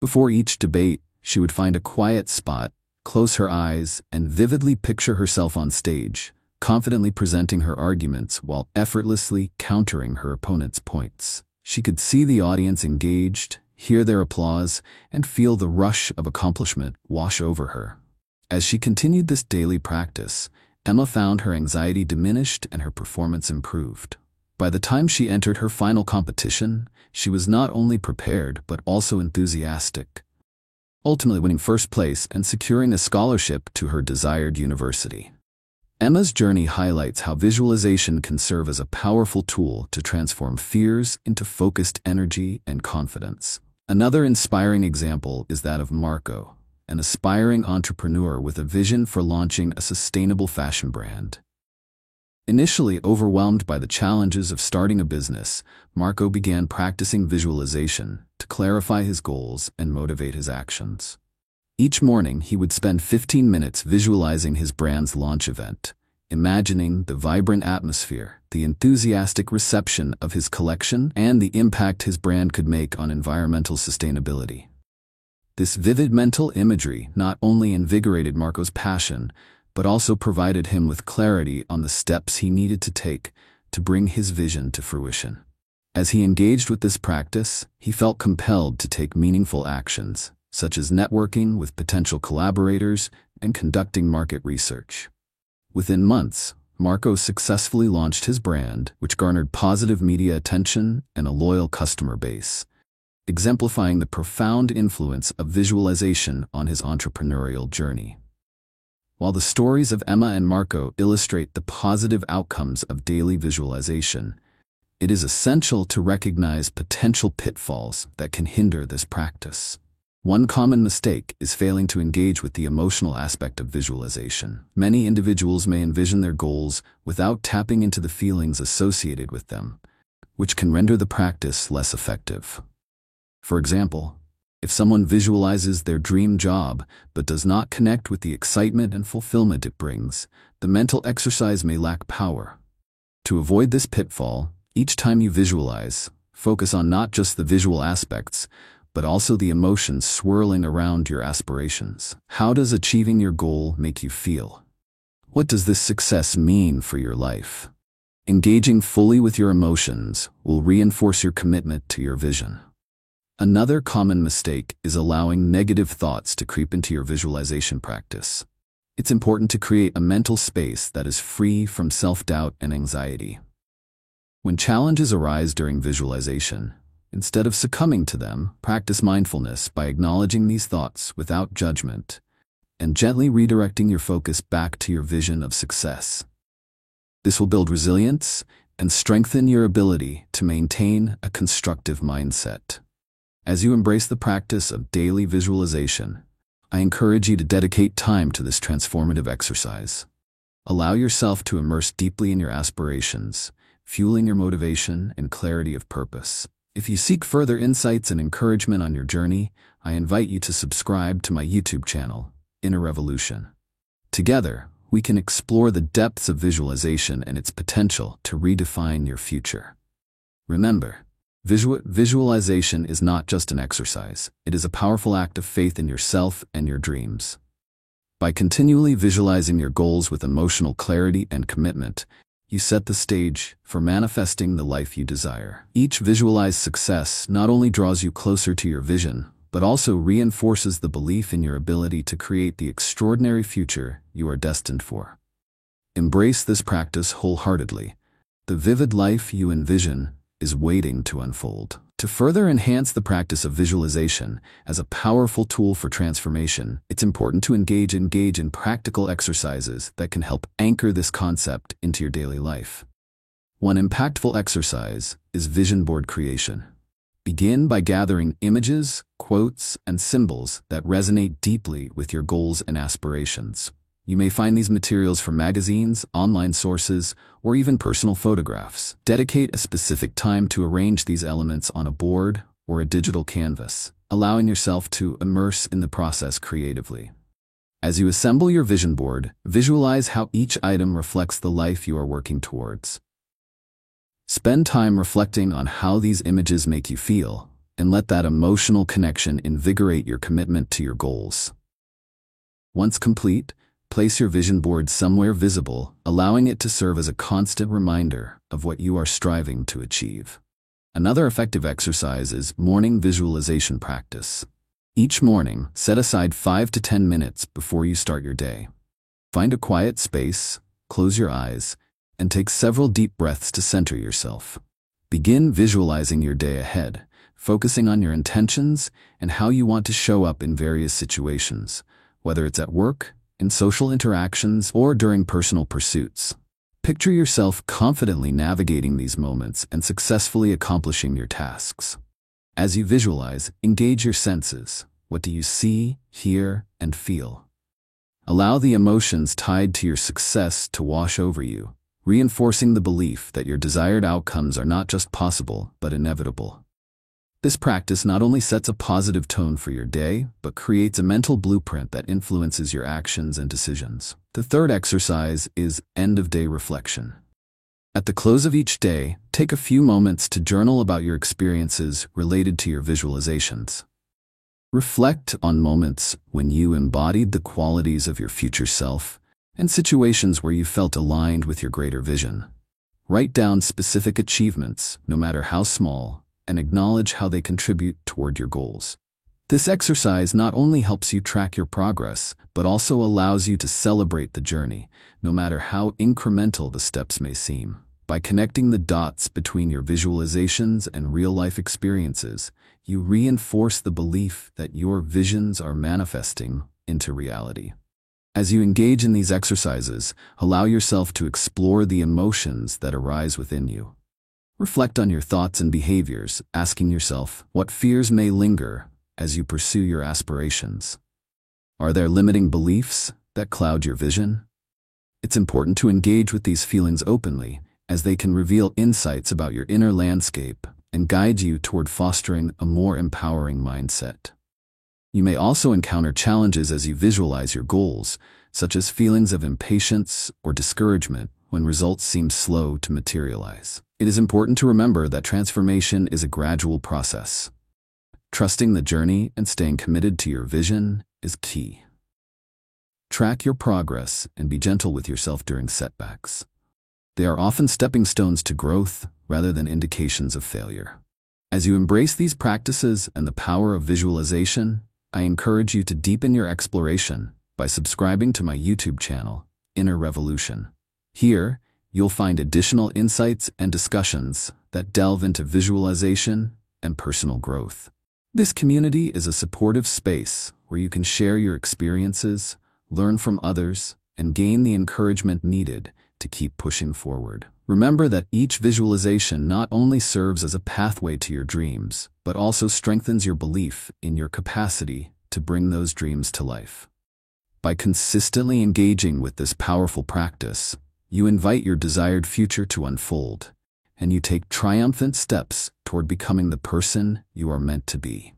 Before each debate, she would find a quiet spot, close her eyes, and vividly picture herself on stage, confidently presenting her arguments while effortlessly countering her opponent's points. She could see the audience engaged, hear their applause, and feel the rush of accomplishment wash over her. As she continued this daily practice, Emma found her anxiety diminished and her performance improved. By the time she entered her final competition, she was not only prepared but also enthusiastic, ultimately winning first place and securing a scholarship to her desired university. Emma's journey highlights how visualization can serve as a powerful tool to transform fears into focused energy and confidence. Another inspiring example is that of Marco, an aspiring entrepreneur with a vision for launching a sustainable fashion brand. Initially overwhelmed by the challenges of starting a business, Marco began practicing visualization to clarify his goals and motivate his actions. Each morning, he would spend 15 minutes visualizing his brand's launch event, imagining the vibrant atmosphere, the enthusiastic reception of his collection, and the impact his brand could make on environmental sustainability. This vivid mental imagery not only invigorated Marco's passion, but also provided him with clarity on the steps he needed to take to bring his vision to fruition. As he engaged with this practice, he felt compelled to take meaningful actions, such as networking with potential collaborators and conducting market research. Within months, Marco successfully launched his brand, which garnered positive media attention and a loyal customer base, exemplifying the profound influence of visualization on his entrepreneurial journey. While the stories of Emma and Marco illustrate the positive outcomes of daily visualization, it is essential to recognize potential pitfalls that can hinder this practice. One common mistake is failing to engage with the emotional aspect of visualization. Many individuals may envision their goals without tapping into the feelings associated with them, which can render the practice less effective. For example, if someone visualizes their dream job but does not connect with the excitement and fulfillment it brings, the mental exercise may lack power. To avoid this pitfall, each time you visualize, focus on not just the visual aspects, but also the emotions swirling around your aspirations. How does achieving your goal make you feel? What does this success mean for your life? Engaging fully with your emotions will reinforce your commitment to your vision. Another common mistake is allowing negative thoughts to creep into your visualization practice. It's important to create a mental space that is free from self-doubt and anxiety. When challenges arise during visualization, instead of succumbing to them, practice mindfulness by acknowledging these thoughts without judgment and gently redirecting your focus back to your vision of success. This will build resilience and strengthen your ability to maintain a constructive mindset. As you embrace the practice of daily visualization, I encourage you to dedicate time to this transformative exercise. Allow yourself to immerse deeply in your aspirations, fueling your motivation and clarity of purpose. If you seek further insights and encouragement on your journey, I invite you to subscribe to my YouTube channel, Inner Revolution. Together, we can explore the depths of visualization and its potential to redefine your future. Remember, visualization is not just an exercise, it is a powerful act of faith in yourself and your dreams. By continually visualizing your goals with emotional clarity and commitment, you set the stage for manifesting the life you desire. Each visualized success not only draws you closer to your vision, but also reinforces the belief in your ability to create the extraordinary future you are destined for. Embrace this practice wholeheartedly. The vivid life you envision is waiting to unfold. To further enhance the practice of visualization as a powerful tool for transformation, it's important to engage in practical exercises that can help anchor this concept into your daily life. One impactful exercise is vision board creation. Begin by gathering images, quotes, and symbols that resonate deeply with your goals and aspirations. You may find these materials from magazines, online sources, or even personal photographs. Dedicate a specific time to arrange these elements on a board or a digital canvas, allowing yourself to immerse in the process creatively. As you assemble your vision board, visualize how each item reflects the life you are working towards. Spend time reflecting on how these images make you feel, and let that emotional connection invigorate your commitment to your goals. Once complete, place your vision board somewhere visible, allowing it to serve as a constant reminder of what you are striving to achieve. Another effective exercise is morning visualization practice. Each morning, set aside 5 to 10 minutes before you start your day. Find a quiet space, close your eyes, and take several deep breaths to center yourself. Begin visualizing your day ahead, focusing on your intentions and how you want to show up in various situations, whether it's at work, in social interactions, or during personal pursuits. Picture yourself confidently navigating these moments and successfully accomplishing your tasks. As you visualize, engage your senses. What do you see, hear, and feel? Allow the emotions tied to your success to wash over you, reinforcing the belief that your desired outcomes are not just possible, but inevitable. This practice not only sets a positive tone for your day, but creates a mental blueprint that influences your actions and decisions. The third exercise is end-of-day reflection. At the close of each day, take a few moments to journal about your experiences related to your visualizations. Reflect on moments when you embodied the qualities of your future self and situations where you felt aligned with your greater vision. Write down specific achievements, no matter how small, and acknowledge how they contribute toward your goals. This exercise not only helps you track your progress, but also allows you to celebrate the journey, no matter how incremental the steps may seem. By connecting the dots between your visualizations and real-life experiences, you reinforce the belief that your visions are manifesting into reality. As you engage in these exercises, allow yourself to explore the emotions that arise within you. Reflect on your thoughts and behaviors, asking yourself what fears may linger as you pursue your aspirations. Are there limiting beliefs that cloud your vision? It's important to engage with these feelings openly, as they can reveal insights about your inner landscape and guide you toward fostering a more empowering mindset. You may also encounter challenges as you visualize your goals, such as feelings of impatience or discouragement when results seem slow to materialize. It is important to remember that transformation is a gradual process. Trusting the journey and staying committed to your vision is key. Track your progress and be gentle with yourself during setbacks. They are often stepping stones to growth rather than indications of failure. As you embrace these practices and the power of visualization, I encourage you to deepen your exploration by subscribing to my YouTube channel, Inner Revolution. Here, you'll find additional insights and discussions that delve into visualization and personal growth. This community is a supportive space where you can share your experiences, learn from others, and gain the encouragement needed to keep pushing forward. Remember that each visualization not only serves as a pathway to your dreams, but also strengthens your belief in your capacity to bring those dreams to life. By consistently engaging with this powerful practice, you invite your desired future to unfold, and you take triumphant steps toward becoming the person you are meant to be.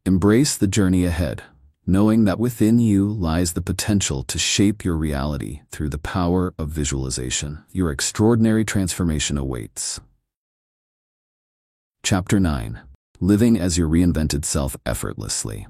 Embrace the journey ahead, knowing that within you lies the potential to shape your reality through the power of visualization. Your extraordinary transformation awaits. Chapter 9. Living as your reinvented self effortlessly.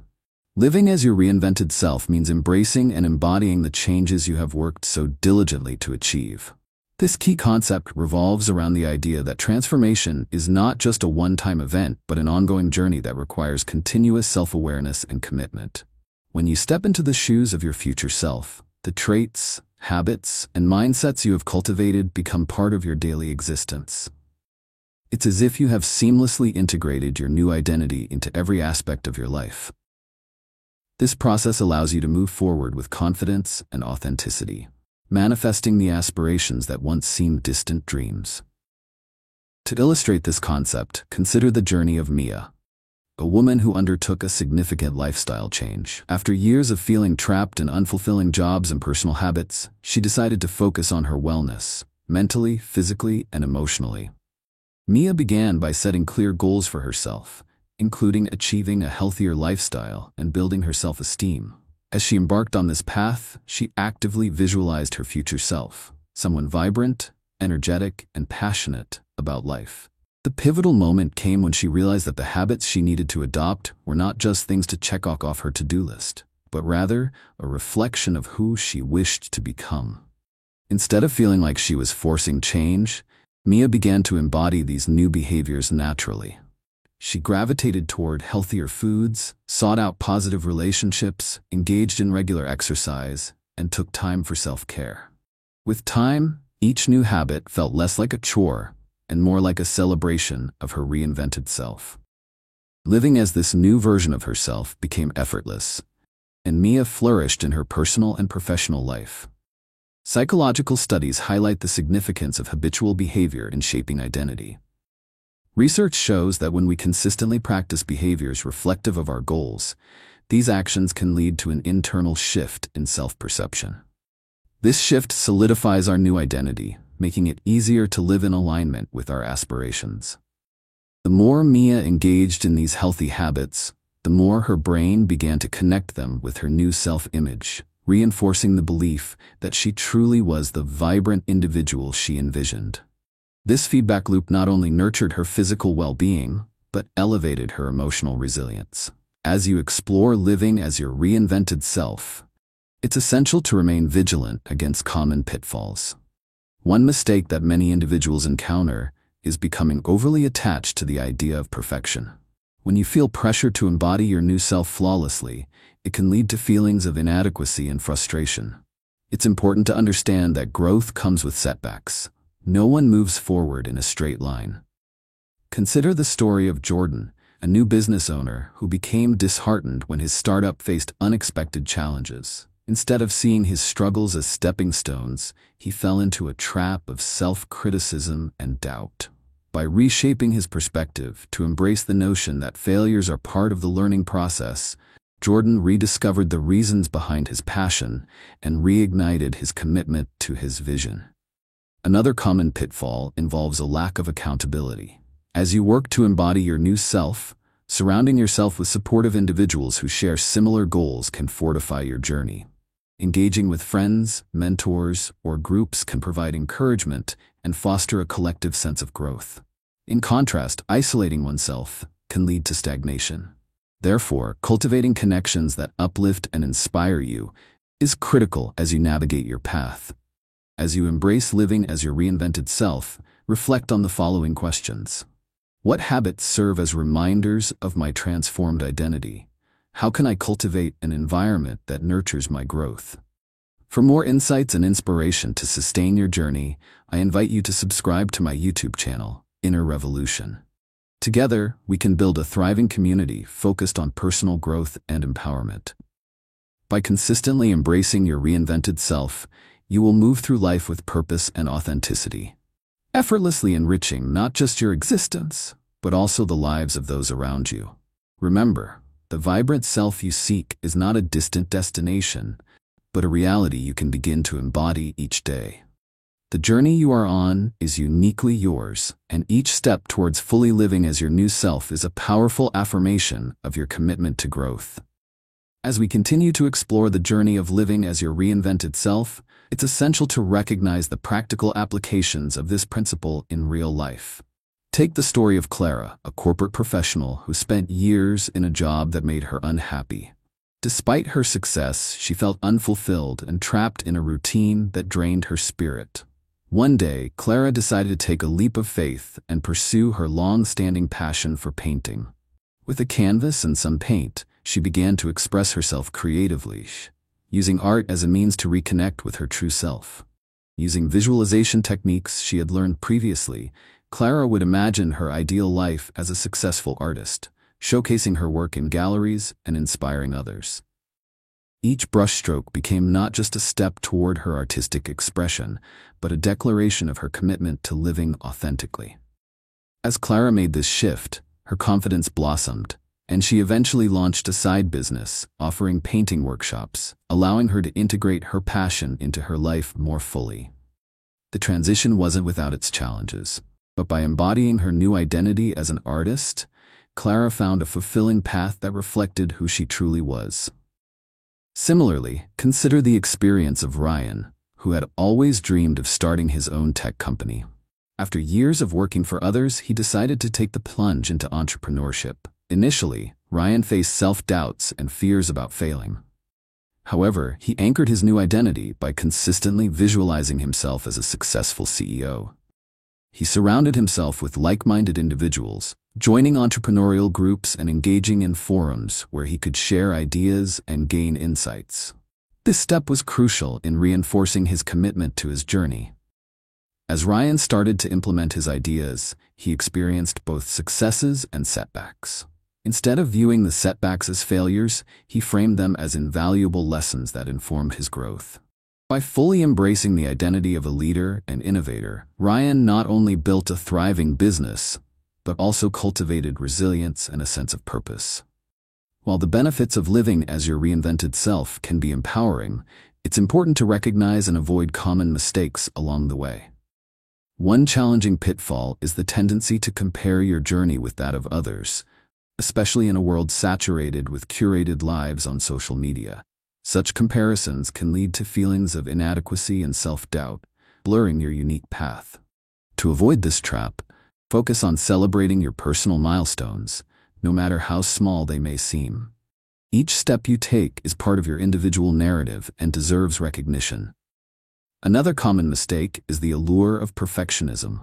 Living as your reinvented self means embracing and embodying the changes you have worked so diligently to achieve. This key concept revolves around the idea that transformation is not just a one-time event, but an ongoing journey that requires continuous self-awareness and commitment. When you step into the shoes of your future self, the traits, habits, and mindsets you have cultivated become part of your daily existence. It's as if you have seamlessly integrated your new identity into every aspect of your life. This process allows you to move forward with confidence and authenticity, manifesting the aspirations that once seemed distant dreams. To illustrate this concept, consider the journey of Mia, a woman who undertook a significant lifestyle change. After years of feeling trapped in unfulfilling jobs and personal habits, she decided to focus on her wellness, mentally, physically, and emotionally. Mia began by setting clear goals for herself, including achieving a healthier lifestyle and building her self-esteem. As she embarked on this path, she actively visualized her future self, someone vibrant, energetic, and passionate about life. The pivotal moment came when she realized that the habits she needed to adopt were not just things to check off her to-do list, but rather a reflection of who she wished to become. Instead of feeling like she was forcing change, Mia began to embody these new behaviors naturally. She gravitated toward healthier foods, sought out positive relationships, engaged in regular exercise, and took time for self-care. With time, each new habit felt less like a chore and more like a celebration of her reinvented self. Living as this new version of herself became effortless, and Mia flourished in her personal and professional life. Psychological studies highlight the significance of habitual behavior in shaping identity. Research shows that when we consistently practice behaviors reflective of our goals, these actions can lead to an internal shift in self-perception. This shift solidifies our new identity, making it easier to live in alignment with our aspirations. The more Mia engaged in these healthy habits, the more her brain began to connect them with her new self-image, reinforcing the belief that she truly was the vibrant individual she envisioned. This feedback loop not only nurtured her physical well-being, but elevated her emotional resilience. As you explore living as your reinvented self, it's essential to remain vigilant against common pitfalls. One mistake that many individuals encounter is becoming overly attached to the idea of perfection. When you feel pressure to embody your new self flawlessly, it can lead to feelings of inadequacy and frustration. It's important to understand that growth comes with setbacks. No one moves forward in a straight line. Consider the story of Jordan, a new business owner who became disheartened when his startup faced unexpected challenges. Instead of seeing his struggles as stepping stones, he fell into a trap of self-criticism and doubt. By reshaping his perspective to embrace the notion that failures are part of the learning process, Jordan rediscovered the reasons behind his passion and reignited his commitment to his vision. Another common pitfall involves a lack of accountability. As you work to embody your new self, surrounding yourself with supportive individuals who share similar goals can fortify your journey. Engaging with friends, mentors, or groups can provide encouragement and foster a collective sense of growth. In contrast, isolating oneself can lead to stagnation. Therefore, cultivating connections that uplift and inspire you is critical as you navigate your path. As you embrace living as your reinvented self, reflect on the following questions. What habits serve as reminders of my transformed identity? How can I cultivate an environment that nurtures my growth? For more insights and inspiration to sustain your journey, I invite you to subscribe to my YouTube channel, Inner Revolution. Together, we can build a thriving community focused on personal growth and empowerment. By consistently embracing your reinvented self, you will move through life with purpose and authenticity, effortlessly enriching not just your existence, but also the lives of those around you. Remember, the vibrant self you seek is not a distant destination, but a reality you can begin to embody each day. The journey you are on is uniquely yours, and each step towards fully living as your new self is a powerful affirmation of your commitment to growth. As we continue to explore the journey of living as your reinvented self, it's essential to recognize the practical applications of this principle in real life. Take the story of Clara, a corporate professional who spent years in a job that made her unhappy. Despite her success, she felt unfulfilled and trapped in a routine that drained her spirit. One day, Clara decided to take a leap of faith and pursue her long-standing passion for painting. With a canvas and some paint, she began to express herself creatively, using art as a means to reconnect with her true self. Using visualization techniques she had learned previously, Clara would imagine her ideal life as a successful artist, showcasing her work in galleries and inspiring others. Each brushstroke became not just a step toward her artistic expression, but a declaration of her commitment to living authentically. As Clara made this shift, her confidence blossomed, and she eventually launched a side business, offering painting workshops, allowing her to integrate her passion into her life more fully. The transition wasn't without its challenges, but by embodying her new identity as an artist, Clara found a fulfilling path that reflected who she truly was. Similarly, consider the experience of Ryan, who had always dreamed of starting his own tech company. After years of working for others, he decided to take the plunge into entrepreneurship. Initially, Ryan faced self-doubts and fears about failing. However, he anchored his new identity by consistently visualizing himself as a successful CEO. He surrounded himself with like-minded individuals, joining entrepreneurial groups and engaging in forums where he could share ideas and gain insights. This step was crucial in reinforcing his commitment to his journey. As Ryan started to implement his ideas, he experienced both successes and setbacks. Instead of viewing the setbacks as failures, he framed them as invaluable lessons that informed his growth. By fully embracing the identity of a leader and innovator, Ryan not only built a thriving business, but also cultivated resilience and a sense of purpose. While the benefits of living as your reinvented self can be empowering, it's important to recognize and avoid common mistakes along the way. One challenging pitfall is the tendency to compare your journey with that of others, especially in a world saturated with curated lives on social media. Such comparisons can lead to feelings of inadequacy and self-doubt, blurring your unique path. To avoid this trap, focus on celebrating your personal milestones, no matter how small they may seem. Each step you take is part of your individual narrative and deserves recognition. Another common mistake is the allure of perfectionism.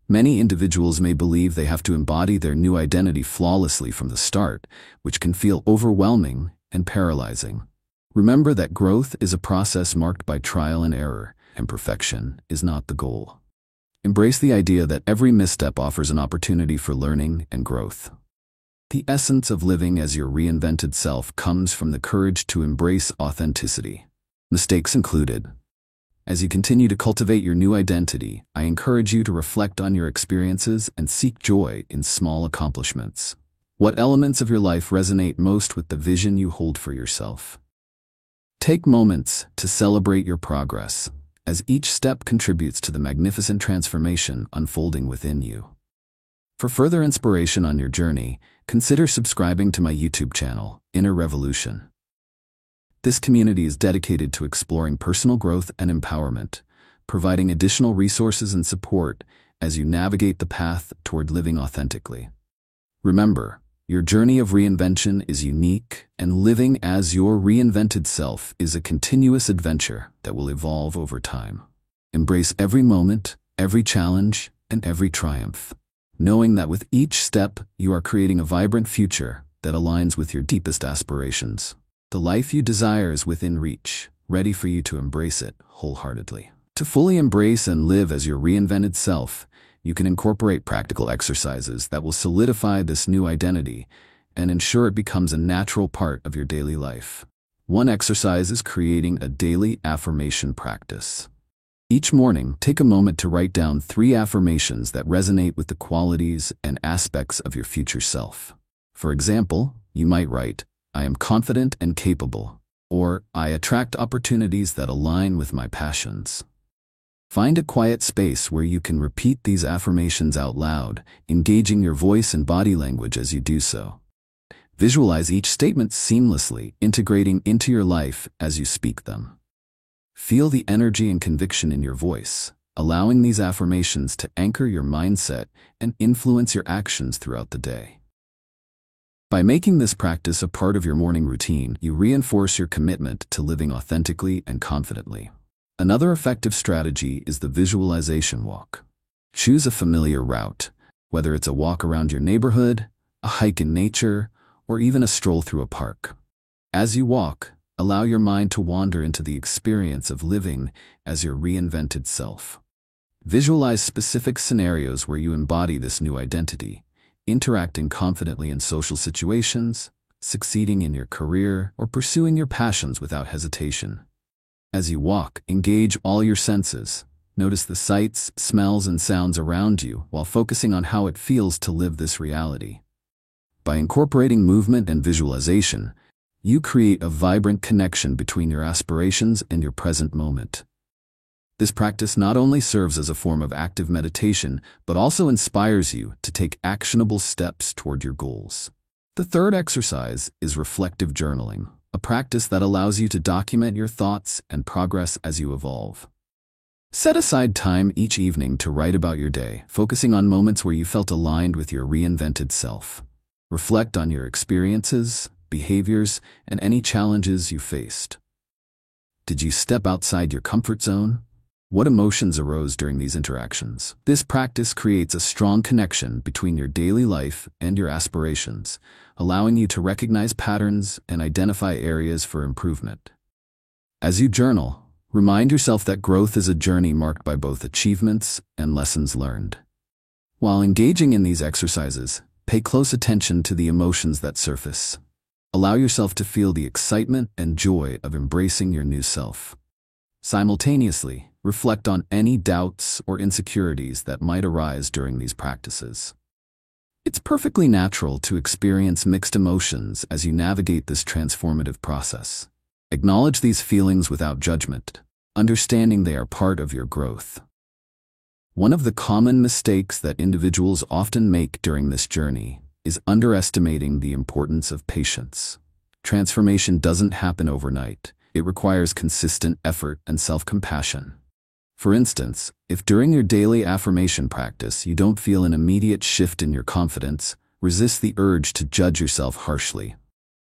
Many individuals may believe they have to embody their new identity flawlessly from the start, which can feel overwhelming and paralyzing. Remember that growth is a process marked by trial and error, and perfection is not the goal. Embrace the idea that every misstep offers an opportunity for learning and growth. The essence of living as your reinvented self comes from the courage to embrace authenticity, mistakes included. As you continue to cultivate your new identity, I encourage you to reflect on your experiences and seek joy in small accomplishments. What elements of your life resonate most with the vision you hold for yourself? Take moments to celebrate your progress, as each step contributes to the magnificent transformation unfolding within you. For further inspiration on your journey, consider subscribing to my YouTube channel, Inner Revolution. This community is dedicated to exploring personal growth and empowerment, providing additional resources and support as you navigate the path toward living authentically. Remember, your journey of reinvention is unique, and living as your reinvented self is a continuous adventure that will evolve over time. Embrace every moment, every challenge, and every triumph, knowing that with each step you are creating a vibrant future that aligns with your deepest aspirations. The life you desire is within reach, ready for you to embrace it wholeheartedly. To fully embrace and live as your reinvented self, you can incorporate practical exercises that will solidify this new identity and ensure it becomes a natural part of your daily life. One exercise is creating a daily affirmation practice. Each morning, take a moment to write down 3 affirmations that resonate with the qualities and aspects of your future self. For example, you might write, "I am confident and capable," or "I attract opportunities that align with my passions." Find a quiet space where you can repeat these affirmations out loud, engaging your voice and body language as you do so. Visualize each statement seamlessly, integrating into your life as you speak them. Feel the energy and conviction in your voice, allowing these affirmations to anchor your mindset and influence your actions throughout the day. By making this practice a part of your morning routine, you reinforce your commitment to living authentically and confidently. Another effective strategy is the visualization walk. Choose a familiar route, whether it's a walk around your neighborhood, a hike in nature, or even a stroll through a park. As you walk, allow your mind to wander into the experience of living as your reinvented self. Visualize specific scenarios where you embody this new identity, interacting confidently in social situations, succeeding in your career, or pursuing your passions without hesitation. As you walk, engage all your senses. Notice the sights, smells, and sounds around you while focusing on how it feels to live this reality. By incorporating movement and visualization, you create a vibrant connection between your aspirations and your present moment. This practice not only serves as a form of active meditation, but also inspires you to take actionable steps toward your goals. The third exercise is reflective journaling, a practice that allows you to document your thoughts and progress as you evolve. Set aside time each evening to write about your day, focusing on moments where you felt aligned with your reinvented self. Reflect on your experiences, behaviors, and any challenges you faced. Did you step outside your comfort zone? What emotions arose during these interactions? This practice creates a strong connection between your daily life and your aspirations, allowing you to recognize patterns and identify areas for improvement. As you journal, remind yourself that growth is a journey marked by both achievements and lessons learned. While engaging in these exercises, pay close attention to the emotions that surface. Allow yourself to feel the excitement and joy of embracing your new self. Simultaneously, reflect on any doubts or insecurities that might arise during these practices. It's perfectly natural to experience mixed emotions as you navigate this transformative process. Acknowledge these feelings without judgment, understanding they are part of your growth. One of the common mistakes that individuals often make during this journey is underestimating the importance of patience. Transformation doesn't happen overnight. It requires consistent effort and self-compassion. For instance, if during your daily affirmation practice you don't feel an immediate shift in your confidence, resist the urge to judge yourself harshly.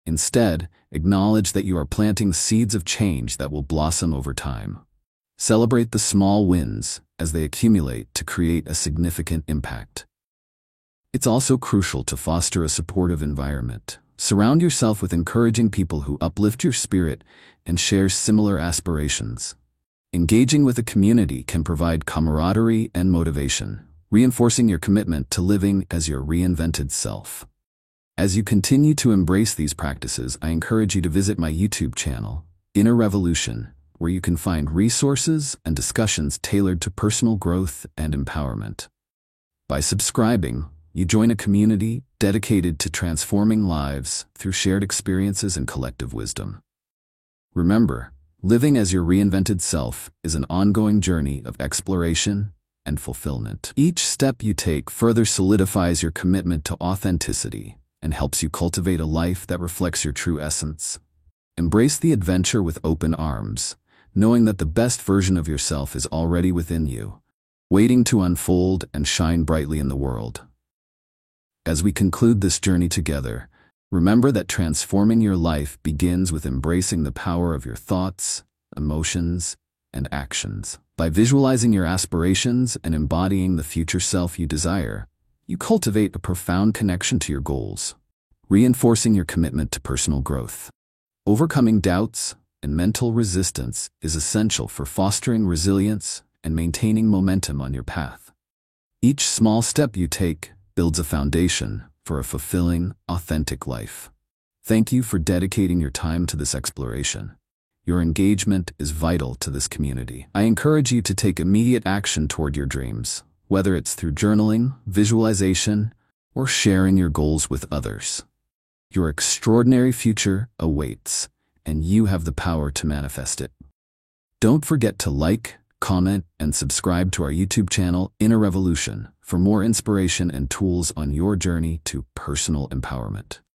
Instead, acknowledge that you are planting seeds of change that will blossom over time. Celebrate the small wins as they accumulate to create a significant impact. It's also crucial to foster a supportive environment. Surround yourself with encouraging people who uplift your spirit and share similar aspirations. Engaging with a community can provide camaraderie and motivation, reinforcing your commitment to living as your reinvented self. As you continue to embrace these practices, I encourage you to visit my YouTube channel, Inner Revolution, where you can find resources and discussions tailored to personal growth and empowerment. By subscribing, you join a community dedicated to transforming lives through shared experiences and collective wisdom. Remember, living as your reinvented self is an ongoing journey of exploration and fulfillment. Each step you take further solidifies your commitment to authenticity and helps you cultivate a life that reflects your true essence. Embrace the adventure with open arms, knowing that the best version of yourself is already within you, waiting to unfold and shine brightly in the world. As we conclude this journey together, remember that transforming your life begins with embracing the power of your thoughts, emotions, and actions. By visualizing your aspirations and embodying the future self you desire, you cultivate a profound connection to your goals, reinforcing your commitment to personal growth. Overcoming doubts and mental resistance is essential for fostering resilience and maintaining momentum on your path. Each small step you take builds a foundation for a fulfilling, authentic life. Thank you for dedicating your time to this exploration. Your engagement is vital to this community. I encourage you to take immediate action toward your dreams, whether it's through journaling, visualization, or sharing your goals with others. Your extraordinary future awaits, and you have the power to manifest it. Don't forget to like, comment, and subscribe to our YouTube channel, Inner Revolution, for more inspiration and tools on your journey to personal empowerment.